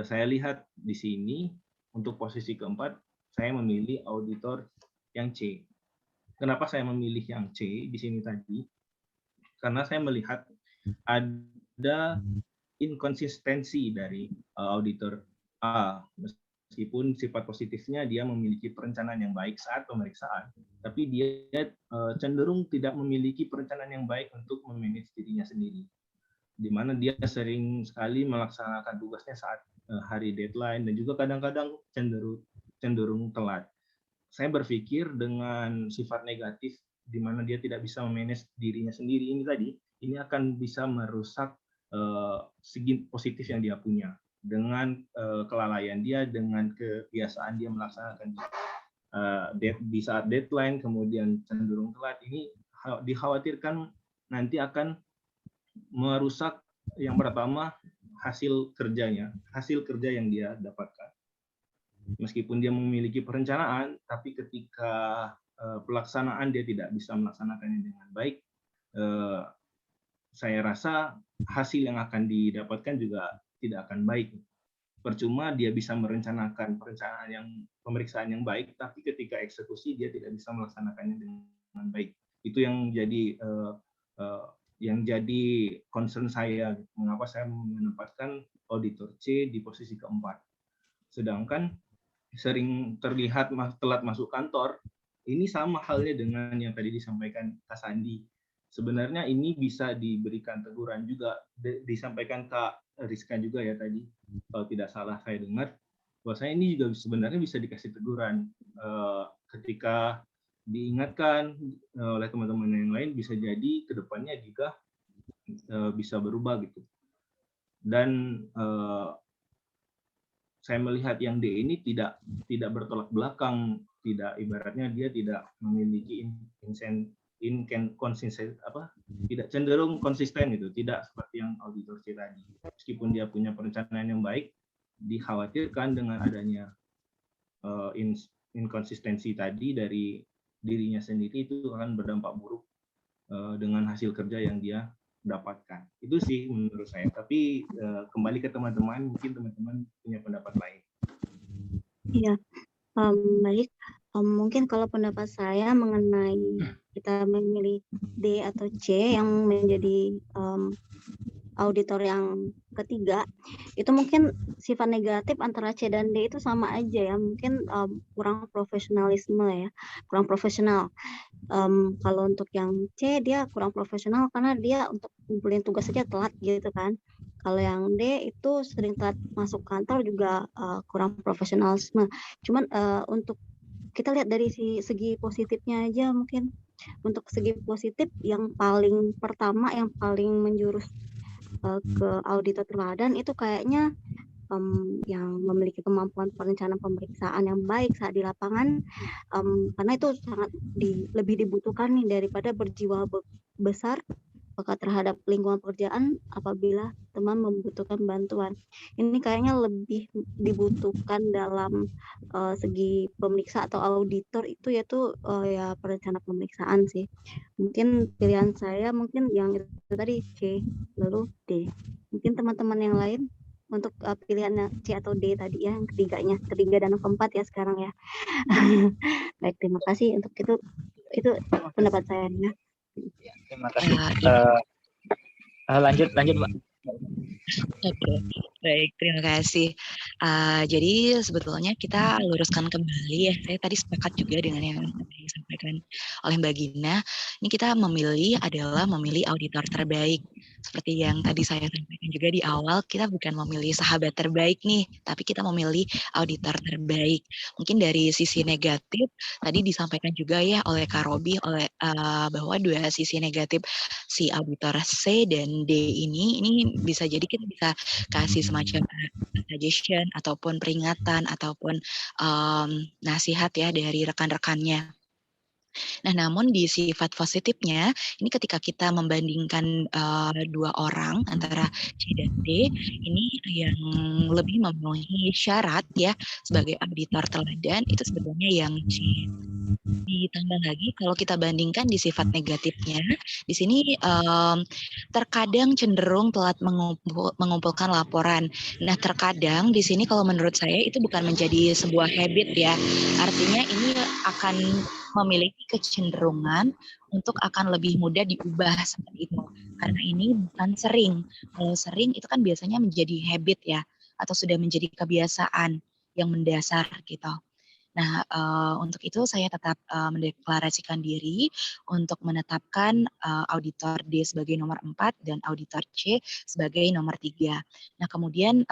saya lihat di sini untuk posisi keempat saya memilih auditor yang C. Kenapa saya memilih yang C di sini tadi? Karena saya melihat ada inkonsistensi dari auditor A. Meskipun sifat positifnya dia memiliki perencanaan yang baik saat pemeriksaan, tapi dia cenderung tidak memiliki perencanaan yang baik untuk memanage dirinya sendiri. Di mana dia sering sekali melaksanakan tugasnya saat hari deadline dan juga kadang-kadang cenderung telat. Saya berpikir dengan sifat negatif di mana dia tidak bisa memanage dirinya sendiri ini akan bisa merusak segi positif yang dia punya dengan kelalaian dia, dengan kebiasaan dia melaksanakan di saat deadline kemudian cenderung telat. Ini dikhawatirkan nanti akan merusak yang pertama hasil kerja yang dia dapatkan. Meskipun dia memiliki perencanaan, tapi ketika pelaksanaan dia tidak bisa melaksanakannya dengan baik, saya rasa hasil yang akan didapatkan juga tidak akan baik. Percuma dia bisa merencanakan pemeriksaan yang baik, tapi ketika eksekusi dia tidak bisa melaksanakannya dengan baik. Itu yang jadi concern saya. Mengapa saya menempatkan auditor C di posisi keempat. Sedangkan sering terlihat telat masuk kantor, ini sama halnya dengan yang tadi disampaikan Kak Sandi. Sebenarnya ini bisa diberikan teguran juga, disampaikan Kak Rizka juga ya tadi, kalau tidak salah saya dengar, bahwasanya ini juga sebenarnya bisa dikasih teguran ketika diingatkan oleh teman-teman yang lain, bisa jadi ke depannya juga bisa berubah gitu. Dan saya melihat yang D ini tidak bertolak belakang, ibaratnya dia tidak memiliki tidak cenderung konsisten gitu, tidak seperti yang auditor C tadi. Meskipun dia punya perencanaan yang baik, dikhawatirkan dengan adanya inkonsistensi tadi dari dirinya sendiri itu akan berdampak buruk dengan hasil kerja yang dia dapatkan. Itu sih menurut saya. Tapi kembali ke teman-teman, mungkin teman-teman punya pendapat lain. Iya, baik. Mungkin kalau pendapat saya mengenai kita memilih D atau C yang menjadi auditor yang ketiga, itu mungkin sifat negatif antara C dan D itu sama aja ya, mungkin kurang profesionalisme ya, kurang profesional. Kalau untuk yang C dia kurang profesional karena dia untuk ngumpulin tugas saja telat gitu kan. Kalau yang D itu sering telat masuk kantor juga kurang profesionalisme. Cuman untuk kita lihat dari segi positifnya aja, mungkin untuk segi positif yang paling pertama yang paling menjurus ke auditor teladan itu kayaknya yang memiliki kemampuan perencanaan pemeriksaan yang baik saat di lapangan, karena itu sangat lebih dibutuhkan nih daripada berjiwa besar peka terhadap lingkungan pekerjaan apabila teman membutuhkan bantuan. Ini kayaknya lebih dibutuhkan dalam segi pemeriksa atau auditor itu yaitu ya perencana pemeriksaan sih. Mungkin pilihan saya mungkin yang itu tadi C lalu D. Mungkin teman-teman yang lain untuk pilihannya C atau D tadi ya, yang ketiga dan keempat ya sekarang ya. Baik, terima kasih untuk itu pendapat saya ya. Terima kasih. Lanjut Mbak. Oke, baik, terima kasih. Jadi sebetulnya kita luruskan kembali ya, saya tadi sepakat juga dengan yang disampaikan oleh Mbak Gina. Ini kita adalah memilih auditor terbaik. Seperti yang tadi saya sampaikan juga di awal, kita bukan memilih sahabat terbaik nih, tapi kita memilih auditor terbaik. Mungkin dari sisi negatif, tadi disampaikan juga ya oleh Kak Robi, bahwa dua sisi negatif si auditor C dan D ini bisa jadi kita bisa kasih semacam suggestion ataupun peringatan ataupun nasihat ya dari rekan-rekannya. Nah, namun di sifat positifnya, ini ketika kita membandingkan dua orang antara C dan D, ini yang lebih memenuhi syarat ya sebagai auditor teladan itu sebetulnya yang C. Ditambah lagi kalau kita bandingkan di sifat negatifnya, di sini terkadang cenderung telat mengumpulkan laporan. Nah, terkadang di sini kalau menurut saya itu bukan menjadi sebuah habit ya. Artinya ini akan memiliki kecenderungan untuk akan lebih mudah diubah seperti itu. Karena ini bukan sering. Kalau sering itu kan biasanya menjadi habit ya, atau sudah menjadi kebiasaan yang mendasar gitu. Nah, untuk itu saya tetap mendeklarasikan diri untuk menetapkan auditor D sebagai nomor 4 dan auditor C sebagai nomor 3. Nah, kemudian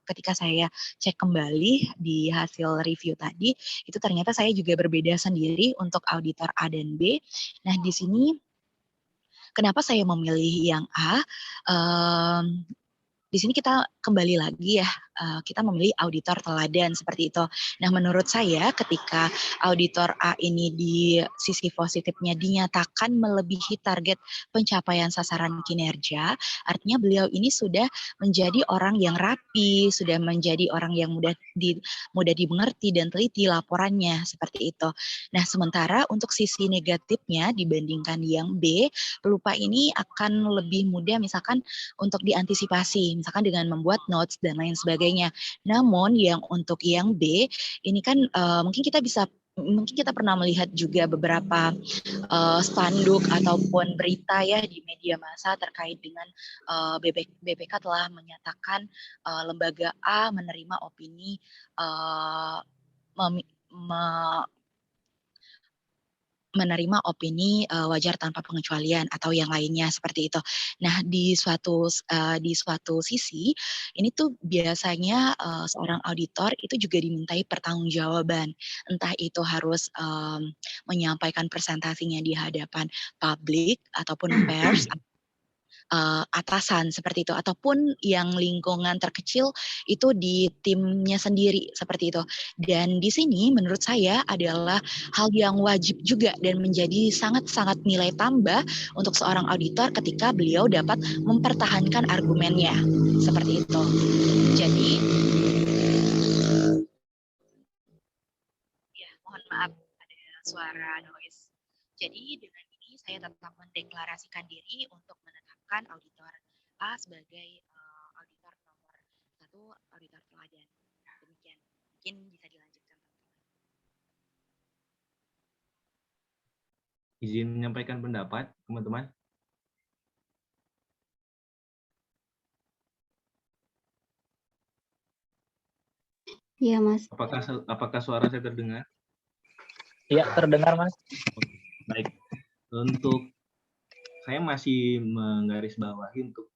ketika saya cek kembali di hasil review tadi, itu ternyata saya juga berbeda sendiri untuk auditor A dan B. Nah, di sini kenapa saya memilih yang A? Di sini kita kembali lagi ya, kita memilih auditor teladan seperti itu. Nah, menurut saya ketika auditor A ini di sisi positifnya dinyatakan melebihi target pencapaian sasaran kinerja, artinya beliau ini sudah menjadi orang yang rapi, sudah menjadi orang yang mudah dimengerti dan teliti laporannya seperti itu. Nah, sementara untuk sisi negatifnya dibandingkan yang B, pelupa ini akan lebih mudah misalkan untuk diantisipasi, misalkan dengan membuat notes dan lain sebagainya. Namun yang untuk yang B, ini kan mungkin kita pernah melihat juga beberapa spanduk ataupun berita ya di media massa terkait dengan BPK telah menyatakan lembaga A menerima opini menerima opini wajar tanpa pengecualian atau yang lainnya seperti itu. Nah, di suatu sisi ini tuh biasanya seorang auditor itu juga dimintai pertanggungjawaban, entah itu harus menyampaikan presentasinya di hadapan publik ataupun pers atasan seperti itu, ataupun yang lingkungan terkecil itu di timnya sendiri seperti itu. Dan di sini menurut saya adalah hal yang wajib juga dan menjadi sangat-sangat nilai tambah untuk seorang auditor ketika beliau dapat mempertahankan argumennya seperti itu. Jadi ya, mohon maaf ada suara noise. Jadi dengan ini saya tetap mendeklarasikan diri untuk menetapkan auditor A sebagai auditor nomor 1, auditor teladan. Demikian. Mungkin bisa dilanjutkan, teman-teman. Izin menyampaikan pendapat, teman-teman. Iya, Mas. Apakah suara saya terdengar? Iya, terdengar, Mas. Baik. Untuk saya masih menggarisbawahi untuk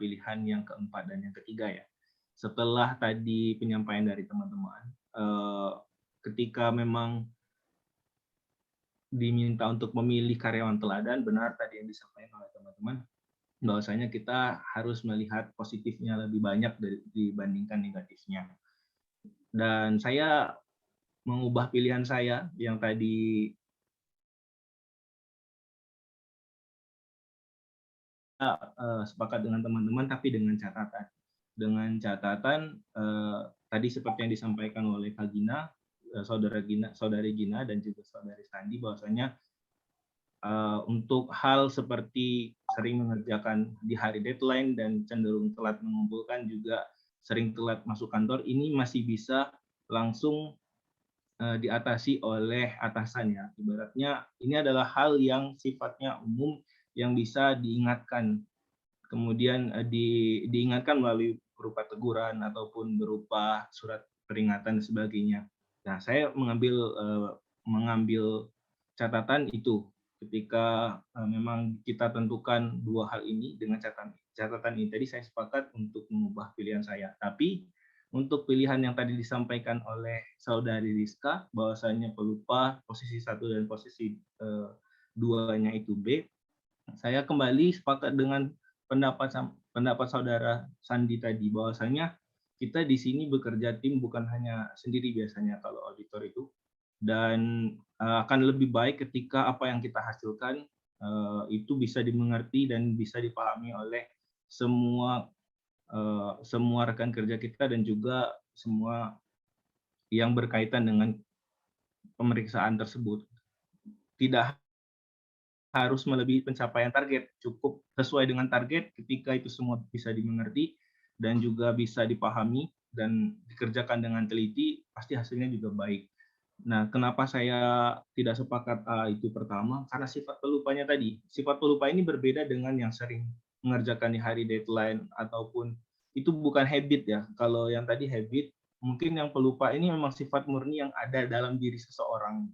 pilihan yang keempat dan yang ketiga ya. Setelah tadi penyampaian dari teman-teman, ketika memang diminta untuk memilih karyawan teladan, benar tadi yang disampaikan oleh teman-teman, bahwasanya kita harus melihat positifnya lebih banyak dibandingkan negatifnya. Dan saya mengubah pilihan saya yang tadi sepakat dengan teman-teman, tapi dengan catatan. Dengan catatan tadi seperti yang disampaikan oleh Kak Gina, saudari Gina dan juga saudari Sandi, bahwasanya untuk hal seperti sering mengerjakan di hari deadline dan cenderung telat mengumpulkan, juga sering telat masuk kantor, ini masih bisa langsung diatasi oleh atasannya. Ibaratnya ini adalah hal yang sifatnya umum yang bisa diingatkan, kemudian diingatkan melalui berupa teguran ataupun berupa surat peringatan dan sebagainya. Nah, saya mengambil catatan itu ketika memang kita tentukan dua hal ini. Dengan catatan ini tadi saya sepakat untuk mengubah pilihan saya. Tapi untuk pilihan yang tadi disampaikan oleh saudari Rizka, bahwasanya pelupa posisi 1 dan posisi 2-nya itu B, saya kembali sepakat dengan pendapat saudara Sandi tadi, bahwasanya kita di sini bekerja tim, bukan hanya sendiri biasanya kalau auditor itu, dan akan lebih baik ketika apa yang kita hasilkan itu bisa dimengerti dan bisa dipahami oleh semua rekan kerja kita dan juga semua yang berkaitan dengan pemeriksaan tersebut. Tidak harus melebihi pencapaian target, cukup sesuai dengan target. Ketika itu semua bisa dimengerti dan juga bisa dipahami dan dikerjakan dengan teliti, pasti hasilnya juga baik. Nah, kenapa saya tidak sepakat itu pertama? Karena sifat pelupanya tadi. Sifat pelupa ini berbeda dengan yang sering mengerjakan di hari deadline, ataupun itu bukan habit ya. Kalau yang tadi habit, mungkin yang pelupa ini memang sifat murni yang ada dalam diri seseorang.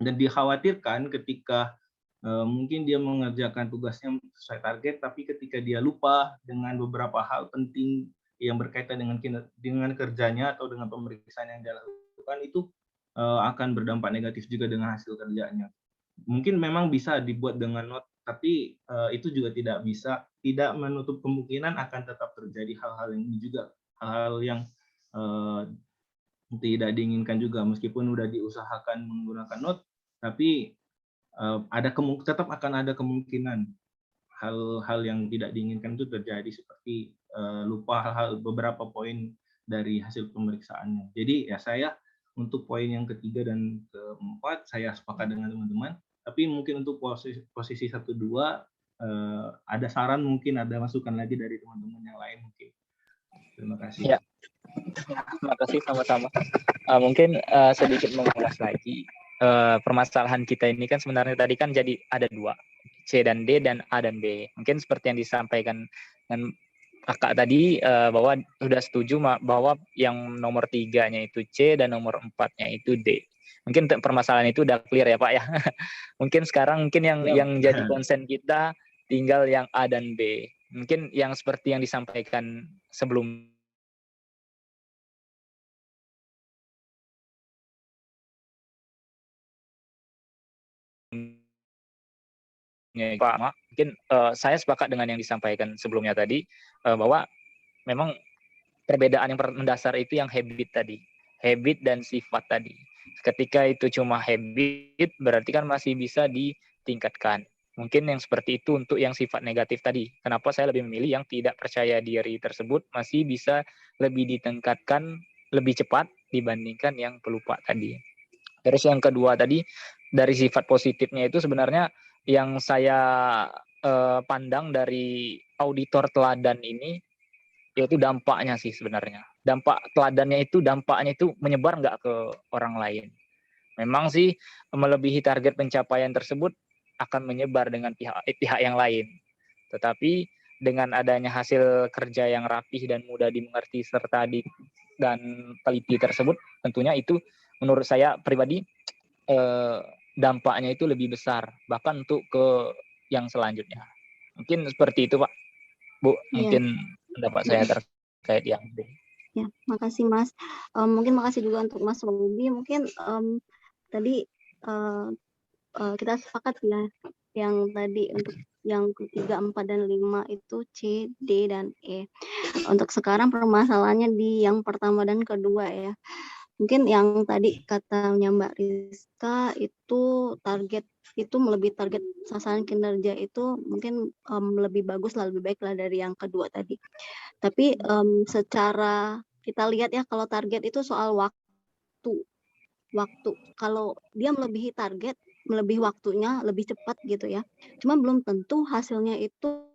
Dan dikhawatirkan ketika mungkin dia mengerjakan tugasnya sesuai target, tapi ketika dia lupa dengan beberapa hal penting yang berkaitan dengan kerjanya atau dengan pemeriksaan yang dia lakukan, itu akan berdampak negatif juga dengan hasil kerjanya. Mungkin memang bisa dibuat dengan not, tapi itu juga tidak menutup kemungkinan akan tetap terjadi hal-hal ini juga, hal-hal yang tidak diinginkan juga, meskipun sudah diusahakan menggunakan not, tapi tetap akan ada kemungkinan hal-hal yang tidak diinginkan itu terjadi, seperti lupa beberapa poin dari hasil pemeriksaannya. Jadi ya, saya untuk poin yang ketiga dan keempat saya sepakat dengan teman-teman, tapi mungkin untuk posisi 1, 2 ada saran, mungkin ada masukan lagi dari teman-teman yang lain mungkin. Terima kasih. Ya, terima kasih sama-sama. Mungkin sedikit mengulas lagi. Permasalahan kita ini kan sebenarnya tadi kan jadi ada 2, C dan D dan A dan B. Mungkin seperti yang disampaikan dan kakak tadi, bahwa sudah setuju bahwa yang nomor 3-nya itu C dan nomor 4-nya itu D. Mungkin permasalahan itu udah clear ya Pak ya. Mungkin sekarang yang jadi konsen kita tinggal yang A dan B. Mungkin yang seperti yang disampaikan sebelum Pak, mungkin saya sepakat dengan yang disampaikan sebelumnya tadi, bahwa memang perbedaan yang mendasar itu yang habit tadi, habit dan sifat tadi. Ketika itu cuma habit, berarti kan masih bisa ditingkatkan. Mungkin yang seperti itu untuk yang sifat negatif tadi. Kenapa saya lebih memilih yang tidak percaya diri tersebut masih bisa lebih ditingkatkan lebih cepat dibandingkan yang pelupa tadi. Terus yang kedua tadi, dari sifat positifnya itu sebenarnya yang saya pandang dari auditor teladan ini, yaitu dampaknya sih sebenarnya. Dampak teladannya itu, dampaknya itu menyebar nggak ke orang lain. Memang sih melebihi target pencapaian tersebut akan menyebar dengan pihak yang lain. Tetapi dengan adanya hasil kerja yang rapih dan mudah dimengerti serta dan teliti tersebut, tentunya itu menurut saya pribadi dampaknya itu lebih besar, bahkan untuk ke yang selanjutnya. Mungkin seperti itu Pak, Bu. Mungkin pendapat saya terkait yang B. Ya, makasih Mas. Mungkin makasih juga untuk Mas Robi. Mungkin tadi kita sepakat ya, yang tadi untuk yang ketiga, 4 dan 5 itu C, D, dan E. Untuk sekarang permasalahannya di yang pertama dan kedua ya. Mungkin yang tadi katanya Mbak Rizka itu target itu melebihi target sasaran kinerja itu mungkin lebih bagus lah, lebih baik lah dari yang kedua tadi. Tapi secara kita lihat ya, kalau target itu soal waktu. Kalau dia melebihi target, melebihi waktunya, lebih cepat gitu ya. Cuma belum tentu hasilnya itu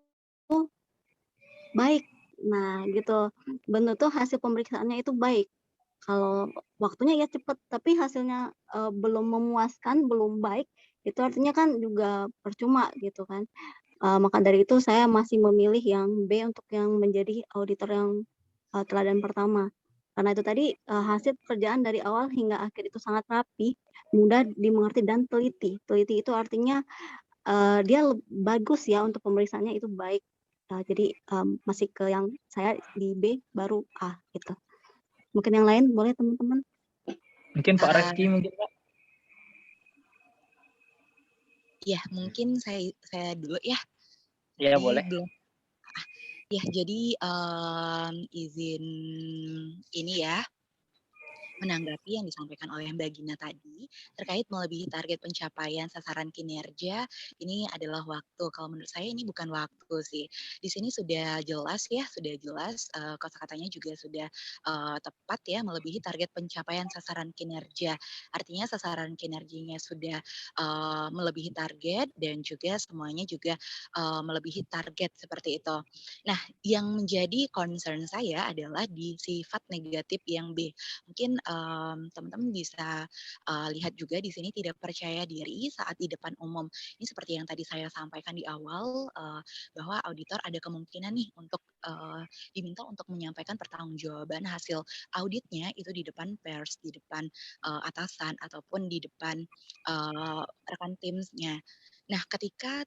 baik. Nah, gitu. Belum tentu hasil pemeriksaannya itu baik. Kalau waktunya ya cepat, tapi hasilnya belum memuaskan, belum baik, itu artinya kan juga percuma gitu kan. Maka dari itu saya masih memilih yang B untuk yang menjadi auditor yang teladan pertama. Karena itu tadi hasil pekerjaan dari awal hingga akhir itu sangat rapi, mudah dimengerti dan teliti. Teliti itu artinya dia bagus ya, untuk pemeriksaannya itu baik. Jadi masih ke yang saya di B baru A gitu. Mungkin yang lain boleh teman-teman. Mungkin Pak Reski mungkin Pak. Ya, mungkin saya dulu ya. Ya, boleh. Ya, jadi izin ini ya, menanggapi yang disampaikan oleh Mbak Gina tadi terkait melebihi target pencapaian sasaran kinerja, ini adalah waktu. Kalau menurut saya ini bukan waktu sih. Di sini sudah jelas ya, kosakatanya juga sudah tepat ya, melebihi target pencapaian sasaran kinerja. Artinya sasaran kinerjanya sudah melebihi target dan juga semuanya juga melebihi target seperti itu. Nah, yang menjadi concern saya adalah di sifat negatif yang B. Mungkin teman-teman bisa lihat juga di sini tidak percaya diri saat di depan umum. Ini seperti yang tadi saya sampaikan di awal, bahwa auditor ada kemungkinan nih untuk diminta untuk menyampaikan pertanggungjawaban hasil auditnya itu di depan pers, di depan atasan ataupun di depan rekan timnya. Nah, ketika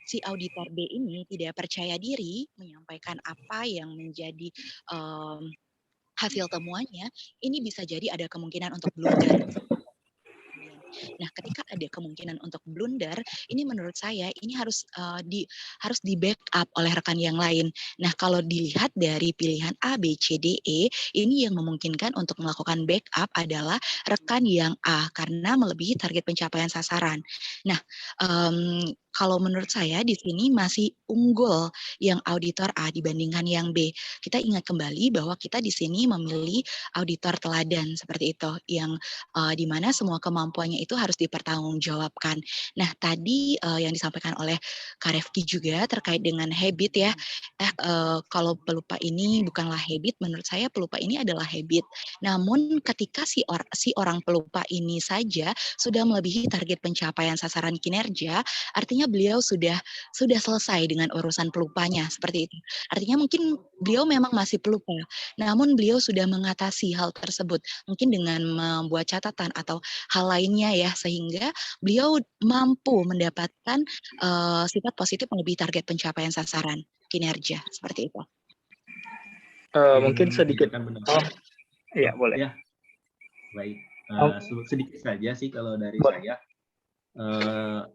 si auditor B ini tidak percaya diri menyampaikan apa yang menjadi hasil temuannya, ini bisa jadi ada kemungkinan untuk blunder. Nah, ketika ada kemungkinan untuk blunder, ini menurut saya ini harus di backup oleh rekan yang lain. Nah, kalau dilihat dari pilihan A, B, C, D, E, ini yang memungkinkan untuk melakukan backup adalah rekan yang A karena melebihi target pencapaian sasaran. Nah, kalau menurut saya di sini masih unggul yang auditor A dibandingkan yang B. Kita ingat kembali bahwa kita di sini memilih auditor teladan seperti itu, yang di mana semua kemampuannya itu harus dipertanggungjawabkan. Nah, tadi yang disampaikan oleh Kak Refki juga terkait dengan habit ya. Kalau pelupa ini bukanlah habit, menurut saya pelupa ini adalah habit. Namun ketika si orang pelupa ini saja sudah melebihi target pencapaian sasaran kinerja, artinya beliau sudah selesai dengan urusan pelupanya seperti itu. Artinya mungkin beliau memang masih pelupa, namun beliau sudah mengatasi hal tersebut mungkin dengan membuat catatan atau hal lainnya ya, sehingga beliau mampu mendapatkan sifat positif melebihi target pencapaian sasaran kinerja seperti itu. Mungkin sedikit. Iya, boleh. Ya, baik. Sedikit saja sih kalau dari saya.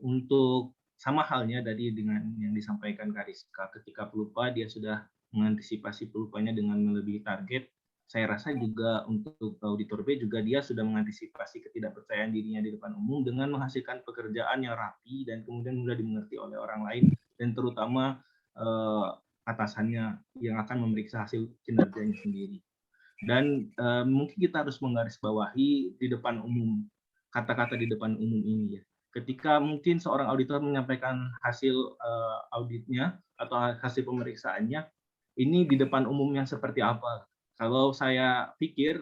Untuk sama halnya tadi dengan yang disampaikan Kak Rizka, ketika pelupa dia sudah mengantisipasi pelupanya dengan melebihi target. Saya rasa juga untuk auditor B juga dia sudah mengantisipasi ketidakpercayaan dirinya di depan umum dengan menghasilkan pekerjaan yang rapi dan kemudian mudah dimengerti oleh orang lain dan terutama atasannya yang akan memeriksa hasil kinerjanya sendiri. Dan mungkin kita harus menggarisbawahi di depan umum, kata-kata di depan umum ini ya. Ketika mungkin seorang auditor menyampaikan hasil auditnya atau hasil pemeriksaannya, ini di depan umum yang seperti apa? Kalau saya pikir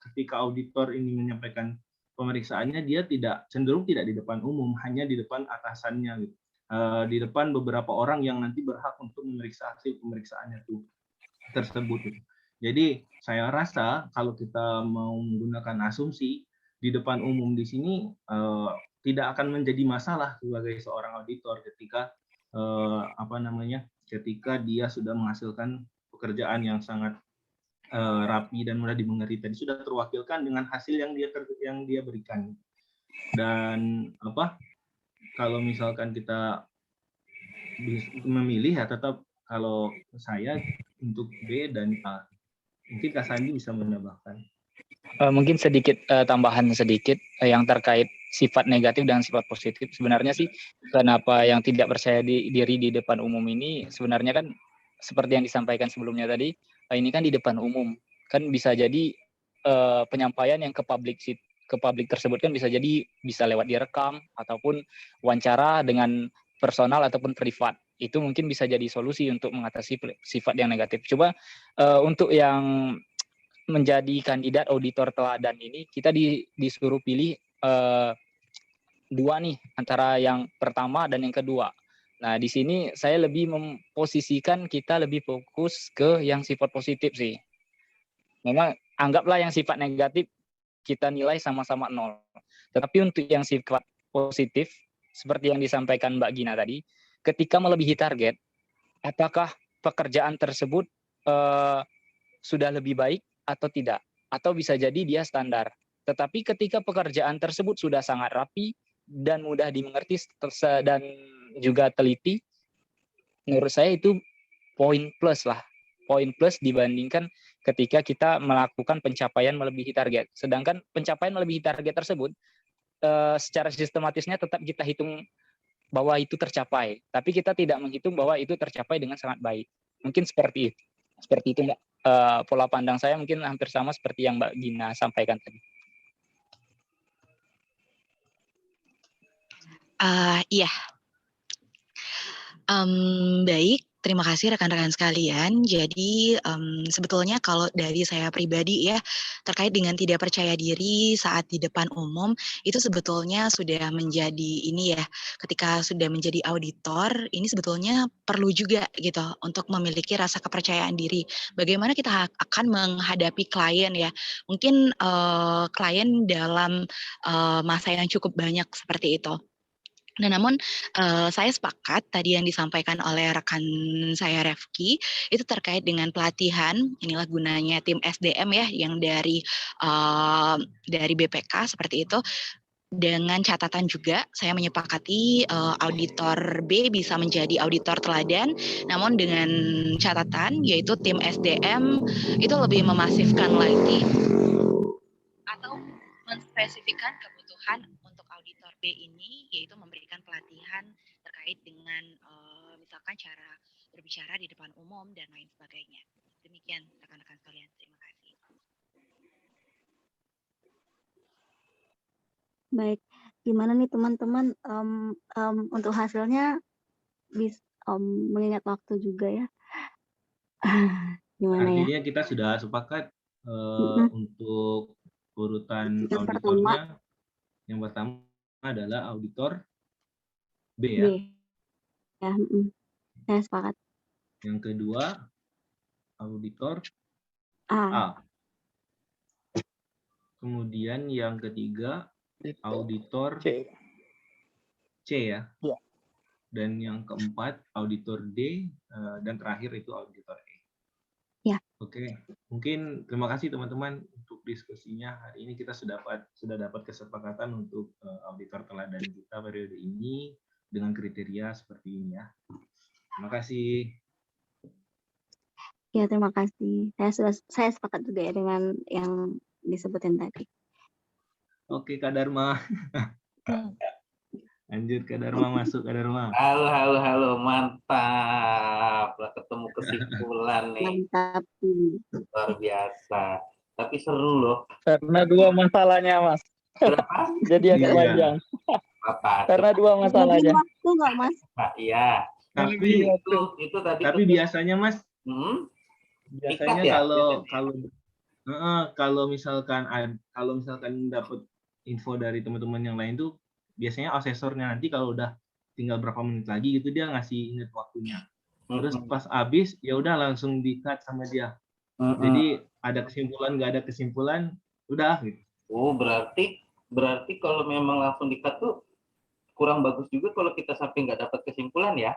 ketika auditor ini menyampaikan pemeriksaannya, dia cenderung tidak di depan umum, hanya di depan atasannya, gitu. Di depan beberapa orang yang nanti berhak untuk memeriksa hasil pemeriksaannya tersebut. Gitu. Jadi saya rasa kalau kita mau menggunakan asumsi di depan umum di sini tidak akan menjadi masalah sebagai seorang auditor ketika ketika dia sudah menghasilkan pekerjaan yang sangat rapi dan mudah dimengerti, tadi sudah terwakilkan dengan hasil yang dia berikan. Dan kalau misalkan kita memilih ya tetap kalau saya untuk B dan A. Mungkin Kak Sandi bisa menambahkan. Mungkin sedikit tambahan sedikit yang terkait sifat negatif dan sifat positif. Sebenarnya sih kenapa yang tidak percaya diri di depan umum ini sebenarnya kan seperti yang disampaikan sebelumnya tadi, ini kan di depan umum. Kan bisa jadi penyampaian yang ke publik tersebut kan bisa jadi bisa lewat direkam ataupun wawancara dengan personal ataupun privat. Itu mungkin bisa jadi solusi untuk mengatasi sifat yang negatif. Coba untuk yang menjadi kandidat auditor teladan ini kita disuruh pilih dua nih antara yang pertama dan yang kedua. Nah di sini saya lebih memposisikan kita lebih fokus ke yang sifat positif sih. Memang anggaplah yang sifat negatif kita nilai sama-sama 0. Tetapi untuk yang sifat positif seperti yang disampaikan Mbak Gina tadi, ketika melebihi target, apakah pekerjaan tersebut sudah lebih baik atau tidak, atau bisa jadi dia standar. Tetapi ketika pekerjaan tersebut sudah sangat rapi dan mudah dimengerti dan juga teliti, menurut saya itu poin plus lah, poin plus dibandingkan ketika kita melakukan pencapaian melebihi target. Sedangkan pencapaian melebihi target tersebut secara sistematisnya tetap kita hitung bahwa itu tercapai, tapi kita tidak menghitung bahwa itu tercapai dengan sangat baik. Mungkin seperti itu Mbak. Pola pandang saya mungkin hampir sama seperti yang Mbak Gina sampaikan tadi. Iya. Baik, terima kasih rekan-rekan sekalian. Jadi sebetulnya kalau dari saya pribadi ya, terkait dengan tidak percaya diri saat di depan umum, itu sebetulnya sudah menjadi ini ya, ketika sudah menjadi auditor, ini sebetulnya perlu juga gitu untuk memiliki rasa kepercayaan diri. Bagaimana kita akan menghadapi klien ya, mungkin klien dalam masa yang cukup banyak seperti itu. Nah, namun saya sepakat tadi yang disampaikan oleh rekan saya Refki itu terkait dengan pelatihan. Inilah gunanya tim SDM ya yang dari BPK seperti itu. Dengan catatan juga saya menyepakati auditor B bisa menjadi auditor teladan, namun dengan catatan yaitu tim SDM itu lebih memasifkan lagi atau menspesifikkan kebutuhan untuk auditor B ini, yaitu memberikan pelatihan terkait dengan misalkan cara berbicara di depan umum dan lain sebagainya. Demikian rekan-rekan sekalian, terima kasih. Baik, gimana nih teman-teman untuk hasilnya mengingat waktu juga ya. Gimana ya? Artinya kita sudah sepakat untuk urutan Yang auditornya. Yang pertama adalah auditor B ya. B. Ya, saya sepakat. Yang kedua auditor A. A. Kemudian yang ketiga auditor C ya. Ya. Dan yang keempat auditor D dan terakhir itu auditor E. Ya. Oke, mungkin terima kasih teman-teman untuk diskusinya. Hari ini kita sudah dapat kesepakatan untuk auditor teladan kita periode ini dengan kriteria seperti ini ya. Terima kasih. Ya, terima kasih. Saya sepakat juga ya dengan yang disebutin tadi. Oke, Kak Dharma. Lanjut Kak Dharma, masuk Kak Dharma. Halo, mantap. Lah ketemu kesimpulan nih. Mantap. Luar biasa. Tapi seru loh. Karena dua masalahnya, Mas. Berapa? Jadi agak panjang. Apa? Karena dua masalahnya. Waktu nggak, Mas? Nah, iya. Tapi Itu tadi. Tapi biasanya Mas, biasanya ya? kalau misalkan dapat info dari teman-teman yang lain tuh biasanya asesornya nanti kalau udah tinggal berapa menit lagi gitu dia ngasih ingat waktunya. Terus pas habis ya udah langsung di-cut sama dia. Jadi ada kesimpulan nggak ada kesimpulan udah gitu. Oh, berarti kalau memang langsung di-cut tuh kurang bagus juga kalau kita sampai nggak dapat kesimpulan ya.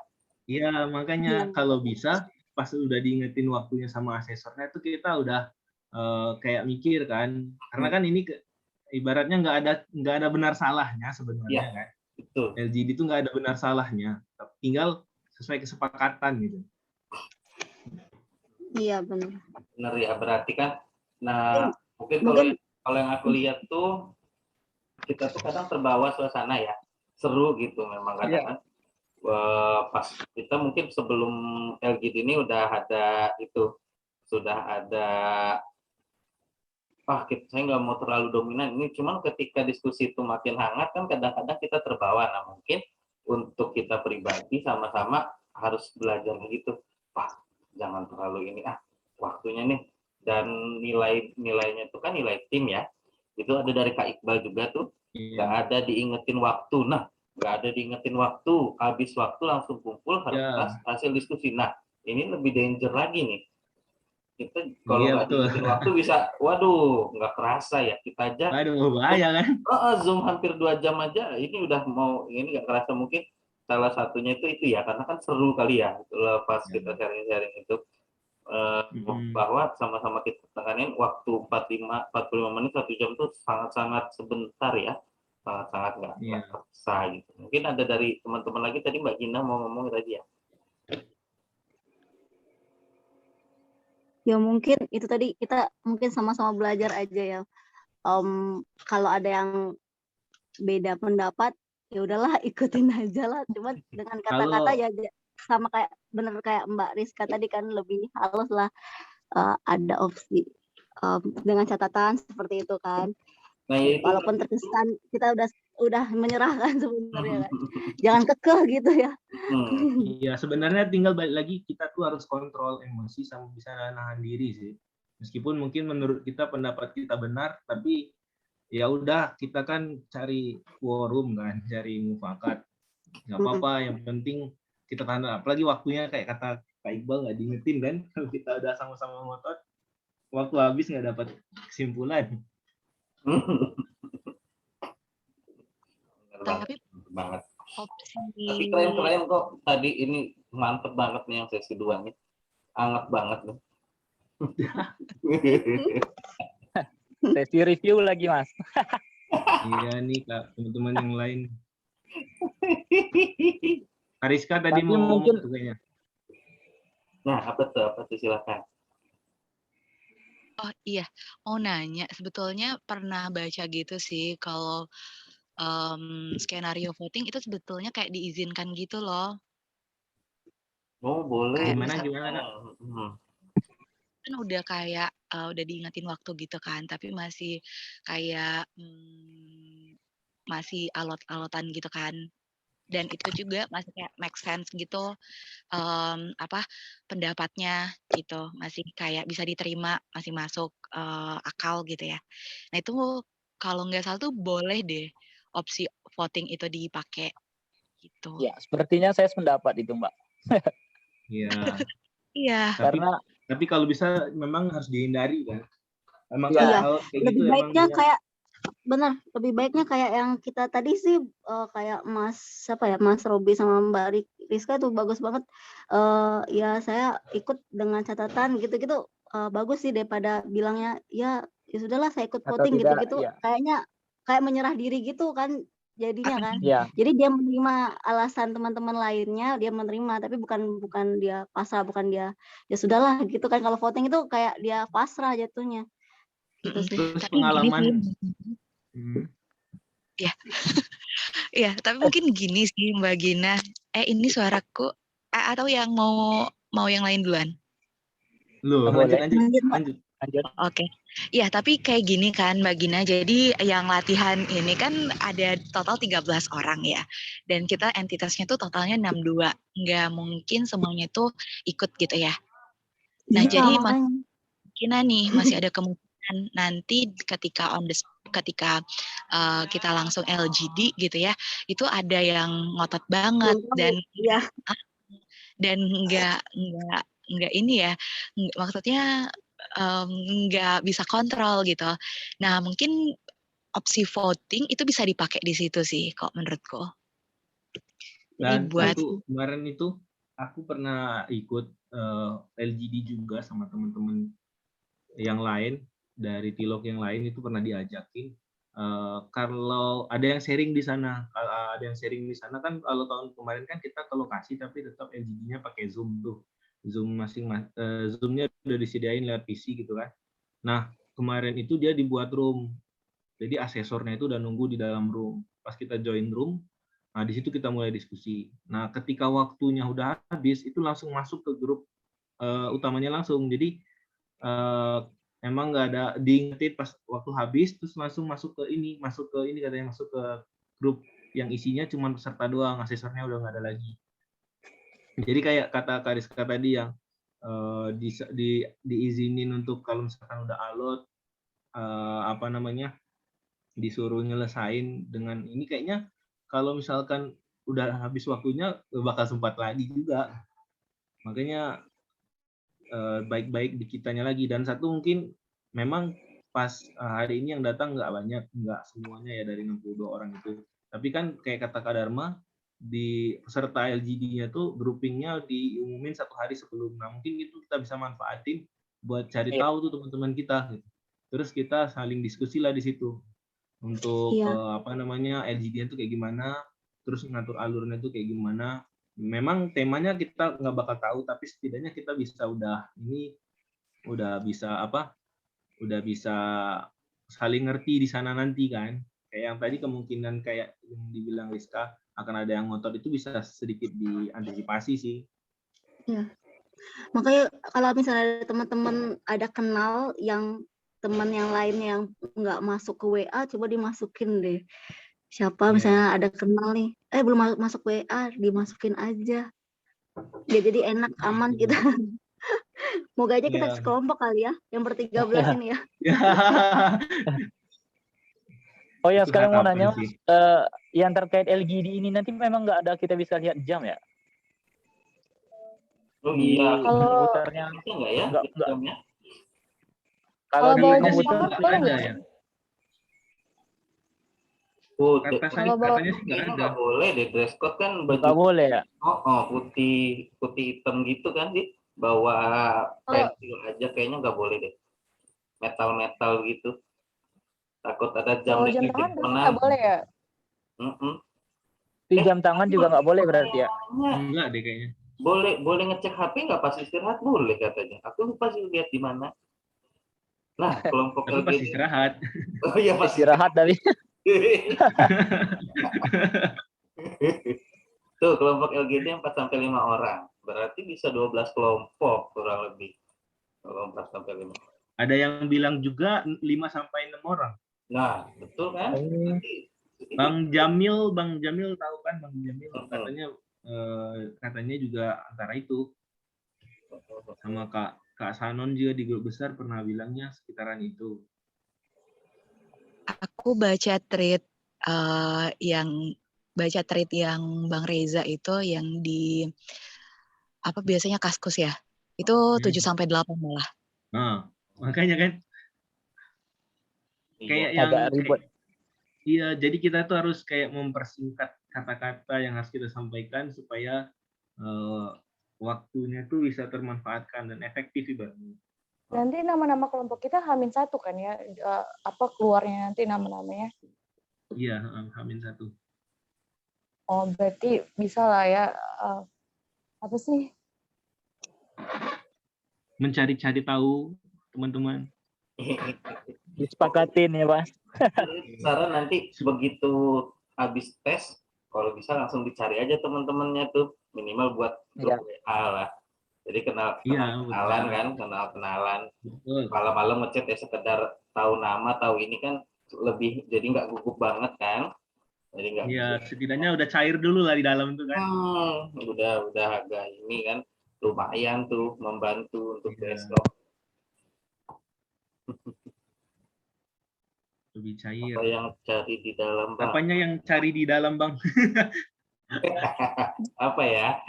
Iya, makanya kalau bisa pas udah diingetin waktunya sama asesornya tuh kita udah kayak mikir kan. Karena kan ini ibaratnya nggak ada benar salahnya sebenarnya kan. Betul. LGD itu nggak ada benar salahnya. Tinggal sesuai kesepakatan gitu. Iya benar. Benar ya, berarti kan, nah mungkin kalau yang aku lihat tuh, kita tuh kadang terbawa suasana ya, seru gitu memang kadang kan. Pas kita mungkin sebelum LGD ini udah ada itu, sudah ada, saya nggak mau terlalu dominan ini, cuman ketika diskusi itu makin hangat kan kadang-kadang kita terbawa. Nah mungkin untuk kita pribadi sama-sama harus belajar gitu, jangan terlalu ini, waktunya nih, dan nilainya itu kan nilai tim ya, itu ada dari Kak Iqbal juga tuh, nggak ada diingetin waktu. Nah nggak ada diingetin waktu, habis waktu langsung kumpul harus hasil diskusi. Nah ini lebih danger lagi nih, kita kalau nggak diingetin waktu bisa, waduh nggak kerasa ya, kita aja bahaya kan. Zoom hampir 2 jam aja ini udah mau ini nggak kerasa. Mungkin salah satunya itu ya, karena kan seru kali ya pas kita sharing-sharing itu, bahwa sama-sama kita tekanin waktu 45 menit 1 jam tuh sangat-sangat sebentar ya, sangat-sangat nggak terasa gitu. Mungkin ada dari teman-teman lagi, tadi Mbak Gina mau ngomong tadi ya. Ya mungkin itu tadi kita mungkin sama-sama belajar aja ya. Kalau ada yang beda pendapat, ya udahlah ikutin aja lah. Cuma dengan kata-kata ya sama kayak bener kayak Mbak Rizka tadi kan, lebih halus lah, ada opsi dengan catatan seperti itu kan. Nah, itu walaupun terkesan kita udah menyerahkan sebenarnya kan. Jangan kekeh gitu ya. Iya, sebenarnya tinggal balik lagi, kita tuh harus kontrol emosi sama bisa nahan diri sih. Meskipun mungkin menurut kita pendapat kita benar, tapi ya udah, kita kan cari quorum kan, cari mufakat. Nggak apa-apa, yang penting kita tahan. Apalagi waktunya kayak kata Kak Iqbal, nggak diingetin kan, kalau kita udah sama-sama ngotot, waktu habis nggak dapat kesimpulan. Tapi banget. Tapi keren kok tadi, ini mantep banget nih yang sesi 2 nih, hangat banget nih. Sesi review lagi Mas. Iya nih Kak, teman-teman yang lain. Kariska tadi mau mungkin tuh kayaknya. Nah, apa tuh silakan. Oh iya, mau nanya, sebetulnya pernah baca gitu sih kalau skenario voting itu sebetulnya kayak diizinkan gitu loh. Oh boleh. Kayak Gimana? Kan udah kayak udah diingetin waktu gitu kan, tapi masih kayak masih alot-alotan gitu kan. Dan itu juga masih kayak make sense gitu, pendapatnya gitu, masih kayak bisa diterima, masih masuk akal gitu ya. Nah itu kalau nggak salah tuh boleh deh opsi voting itu dipakai gitu. Ya, sepertinya saya sependapat itu Mbak. Iya. Iya. Tapi kalau bisa memang harus dihindari kan. Emang lebih baiknya kayak lebih baiknya kayak yang kita tadi sih, kayak Mas Robi sama Mbak Rizka tuh bagus banget. Ya saya ikut dengan catatan gitu-gitu, bagus sih daripada bilangnya ya sudahlah saya ikut voting gitu-gitu. Ya. Kayaknya kayak menyerah diri gitu kan jadinya kan. Ya. Jadi dia menerima alasan teman-teman lainnya, dia menerima, tapi bukan dia pasrah, bukan dia ya sudahlah gitu kan. Kalau voting itu kayak dia pasrah jatuhnya. Gitu sih. Terus pengalaman ya. Ya, tapi mungkin gini sih Mbak Gina. Ini suaraku atau yang mau yang lain duluan? Loh, lanjut. Oke. Ya, tapi kayak gini kan Mbak Gina. Jadi yang latihan ini kan ada total 13 orang ya. Dan kita entitasnya tuh totalnya 62. Nggak mungkin semuanya tuh ikut gitu ya. Nah, jadi masih ada kemungkinan nanti ketika ketika kita langsung LGD gitu ya, itu ada yang ngotot banget dan nggak ini ya, maksudnya nggak bisa kontrol gitu. Nah mungkin opsi voting itu bisa dipakai di situ sih kok menurutku. Dan kemarin itu aku pernah ikut LGD juga sama teman-teman yang lain dari Tilok yang lain, itu pernah diajakin. Kalau ada yang sharing di sana, ada yang sharing di sana kan, kalau tahun kemarin kan kita ke lokasi tapi tetap LGD-nya pakai Zoom tuh. Zoom-nya udah disediain lewat PC gitu kan. Nah, kemarin itu dia dibuat room. Jadi asesornya itu udah nunggu di dalam room. Pas kita join room, nah di situ kita mulai diskusi. Nah, ketika waktunya udah habis, itu langsung masuk ke grup utamanya langsung. Jadi emang nggak ada diingetin pas waktu habis, terus langsung masuk ke ini katanya, masuk ke grup yang isinya cuma peserta doang, asesornya udah nggak ada lagi. Jadi kayak kata Kak Rizka tadi yang diizinin untuk kalau misalkan udah alot disuruh nyelesain dengan ini, kayaknya kalau misalkan udah habis waktunya bakal sempat lagi juga. Makanya baik-baik di kitanya lagi. Dan satu mungkin memang pas hari ini yang datang nggak banyak, nggak semuanya ya dari 62 orang itu. Tapi kan kayak kata Kak Dharma, di peserta LGD-nya tuh groupingnya diumumin 1 hari sebelum. Nah mungkin itu kita bisa manfaatin buat cari tahu tuh teman-teman kita. Terus kita saling diskusi lah di situ untuk LGD-nya tuh kayak gimana, terus ngatur alurnya tuh kayak gimana. Memang temanya kita nggak bakal tahu, tapi setidaknya kita udah bisa saling ngerti di sana nanti kan. Kayak yang tadi kemungkinan kayak yang dibilang Rizka akan ada yang ngotot, itu bisa sedikit diantisipasi sih. Ya. Makanya kalau misalnya ada teman-teman ada kenal yang teman yang lain yang nggak masuk ke WA, coba dimasukin deh. Siapa misalnya ada kenal nih, belum masuk WA, dimasukin aja. Ya jadi enak, aman kita. Moga aja kita sekelompok kali ya, yang ber-13 ini ya. Oh ya, sekarang mau nanya, yang terkait LGD ini nanti memang nggak ada, kita bisa lihat jam ya? Oh iya, komputernya enggak ya? Jamnya? Kalau di bawa komputer boleh nggak ya? Katanya sih nggak boleh deh, dress code kan baju. Nggak boleh ya? Putih hitam gitu kan sih. Bawa pensil aja kayaknya nggak boleh deh. Metal gitu. Takut ada jam tangan nggak boleh ya? Di jam tangan juga nggak boleh berarti ya? Enggak deh kayaknya. Boleh ngecek HP nggak pas istirahat, boleh katanya. Aku lupa sih lihat di mana. Nah, kelompok LGD pas istirahat. Oh iya, pas istirahat tapi. Tuh, kelompok LGD 4-5 orang. Berarti bisa 12 kelompok kurang lebih. Kalau 4-5. Ada yang bilang juga 5-6 orang. Nah, betul kan? Bang Jamil tahu kan Bang Jamil, katanya juga antara itu. Sama Kak Sanon juga di grup besar pernah bilangnya sekitaran itu. Aku baca tweet yang Bang Reza itu yang di biasanya Kaskus ya. Itu 7-8 malah. Nah, makanya kan kayak agak ribet. Iya, jadi kita tuh harus kayak mempersingkat kata-kata yang harus kita sampaikan supaya waktunya tuh bisa termanfaatkan dan efektif ibaratnya. Nanti nama-nama kelompok kita H-1 kan ya, keluarnya nanti nama-namanya? Iya, H-1. Oh, berarti bisa lah ya, apa sih? Mencari-cari tahu, teman-teman. Disepakatin ya, Pak. Saran nanti begitu habis tes, kalau bisa langsung dicari aja teman-temannya tuh, minimal buat grup WA lah. Jadi kenalan kan, kenalan. Malam-malam ngechat ya sekedar tahu nama, tahu ini kan lebih, jadi nggak gugup banget kan. Jadi nggak. Iya, setidaknya udah cair dulu lah di dalam tuh kan. Udah agak ini kan, lumayan tuh membantu untuk besok. Lebih cair. Apa yang cari di dalam, Bang? Apanya yang cari di dalam, Bang? Apa ya?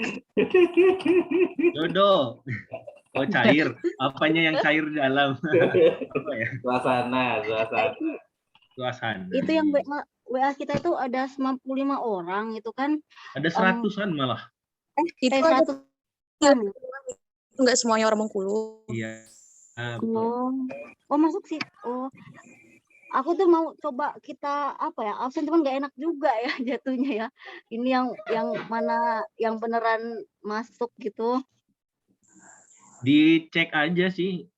Jodoh. Oh, cair. Apanya yang cair di dalam? Apa ya? Suasana. Itu yang WA kita itu ada 95 orang itu kan. Ada 100-an malah. Itu 100-an. Enggak semuanya orang Bengkulu. Iya. Oh, masuk sih. Oh. aku tuh mau coba kita apa ya, absen cuman nggak enak juga ya jatuhnya ya. Ini yang mana yang beneran masuk gitu. Dicek aja sih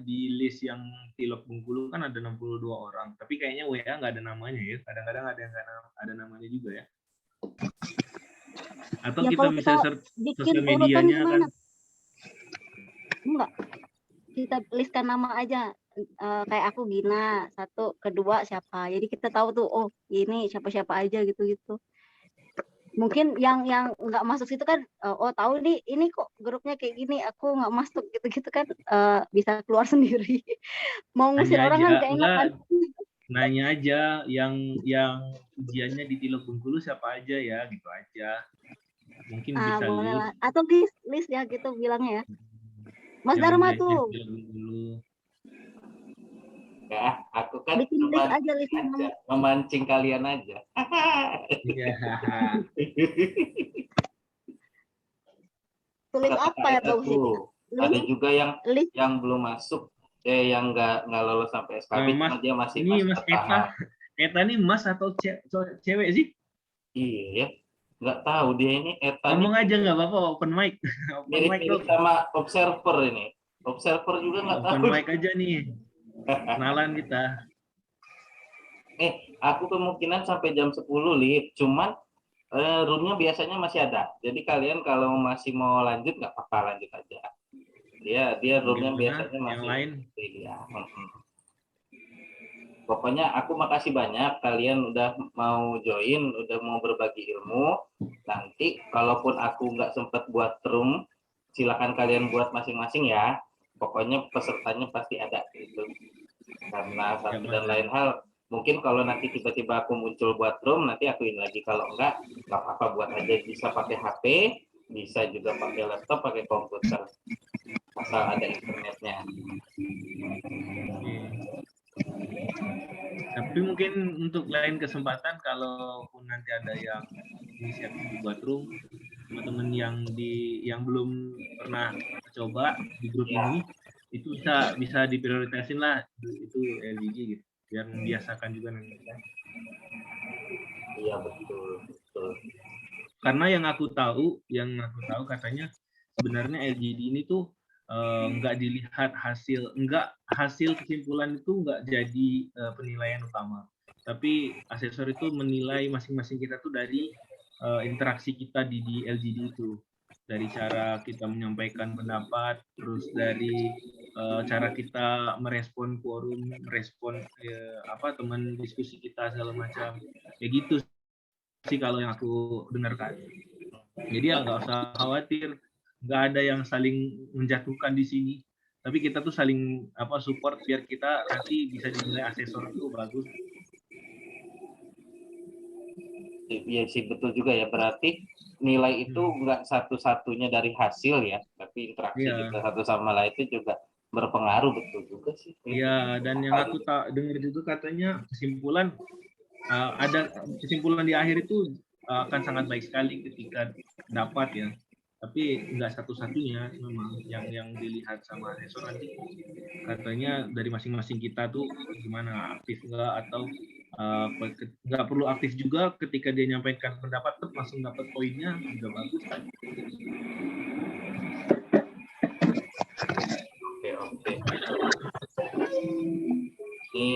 di list yang Tilok Bengkulu kan ada 62 orang, tapi kayaknya WA nggak ada namanya ya. Kadang-kadang ada yang nggak ada namanya juga ya. Atau Ya kita kalau bisa kita search bikin sosial urutan medianya kan. gimana? Enggak, kita listkan nama aja. Kayak aku Gina, 1, kedua siapa. Jadi kita tahu tuh, oh ini siapa-siapa aja gitu-gitu. Mungkin yang nggak masuk situ kan, oh tahu nih ini kok grupnya kayak gini, aku nggak masuk gitu-gitu kan, bisa keluar sendiri. Mau ngusir Nanya orang aja, kan gak enak kan. nanya aja yang ujiannya di Tilok Bengkulu siapa aja ya, gitu aja. Mungkin bisa Boleh list. lah. Atau list ya gitu bilangnya ya. Mas Yang Dharma ujiannya tuh. di Tilok Bengkulu. Ya, aku kan Bikin list aja listnya nama. memancing kalian aja. Iya. Tulis Kata apa ya Kak Eta bagus ini? tuh, ada juga list. yang belum masuk, yang nggak lolos sampai SKB, Mas, cuma dia masih Mas bertahan. Eta ini Mas atau cewek sih? Iya, nggak tahu dia ini Eta Ngomong nih aja nggak apa-apa, open mic. Open mic mirip-mirip dong. sama observer ini. Observer juga nggak tahu. Open mic aja nih. Kenalan kita. Aku kemungkinan sampai jam 10 Lip, cuman roomnya biasanya masih ada. Jadi kalian kalau masih mau lanjut nggak apa-apa, lanjut aja. Dia roomnya biasanya masih yang lain. Ya. Pokoknya aku makasih banyak kalian udah mau join, udah mau berbagi ilmu. Nanti kalaupun aku nggak sempat buat room, silakan kalian buat masing-masing ya. Pokoknya pesertanya pasti ada gitu. Karena satu dan lain hal, mungkin kalau nanti tiba-tiba aku muncul buat room, nanti aku ini lagi. Kalau nggak apa-apa, buat aja. Bisa pakai HP, bisa juga pakai laptop, pakai komputer, asal ada internetnya. Tapi mungkin untuk lain kesempatan, kalaupun nanti ada yang inisiatif buat room, teman-teman yang belum pernah coba di grup ini, itu bisa diprioritasin lah itu LGG gitu, biar membiasakan juga nanti. Iya betul. Karena yang aku tahu katanya sebenarnya LGD ini tuh nggak dilihat hasil kesimpulan itu nggak jadi penilaian utama, tapi asesor itu menilai masing-masing kita tuh dari interaksi kita di LGD itu, dari cara kita menyampaikan pendapat, terus dari cara kita merespon forum, merespon teman diskusi kita segala macam, kayak gitu sih kalau yang aku dengarkan. Jadi ya nggak usah khawatir, nggak ada yang saling menjatuhkan di sini, tapi kita tuh saling support biar kita nanti bisa dinilai asesor itu bagus. Iya sih betul juga ya, berarti nilai itu nggak satu-satunya dari hasil ya, tapi interaksi kita satu sama lain itu juga berpengaruh, betul juga sih. Iya, dan yang aku dengar juga katanya kesimpulan di akhir itu akan sangat baik sekali ketika dapat ya, tapi nggak satu-satunya memang yang dilihat sama asesor nanti katanya dari masing-masing kita tuh gimana, aktif nggak, atau nggak perlu aktif juga, ketika dia nyampaikan pendapat tuh langsung dapat poinnya, juga bagus kan. Oke. Ini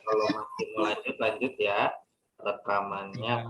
kalau masih lanjut ya rekamannya.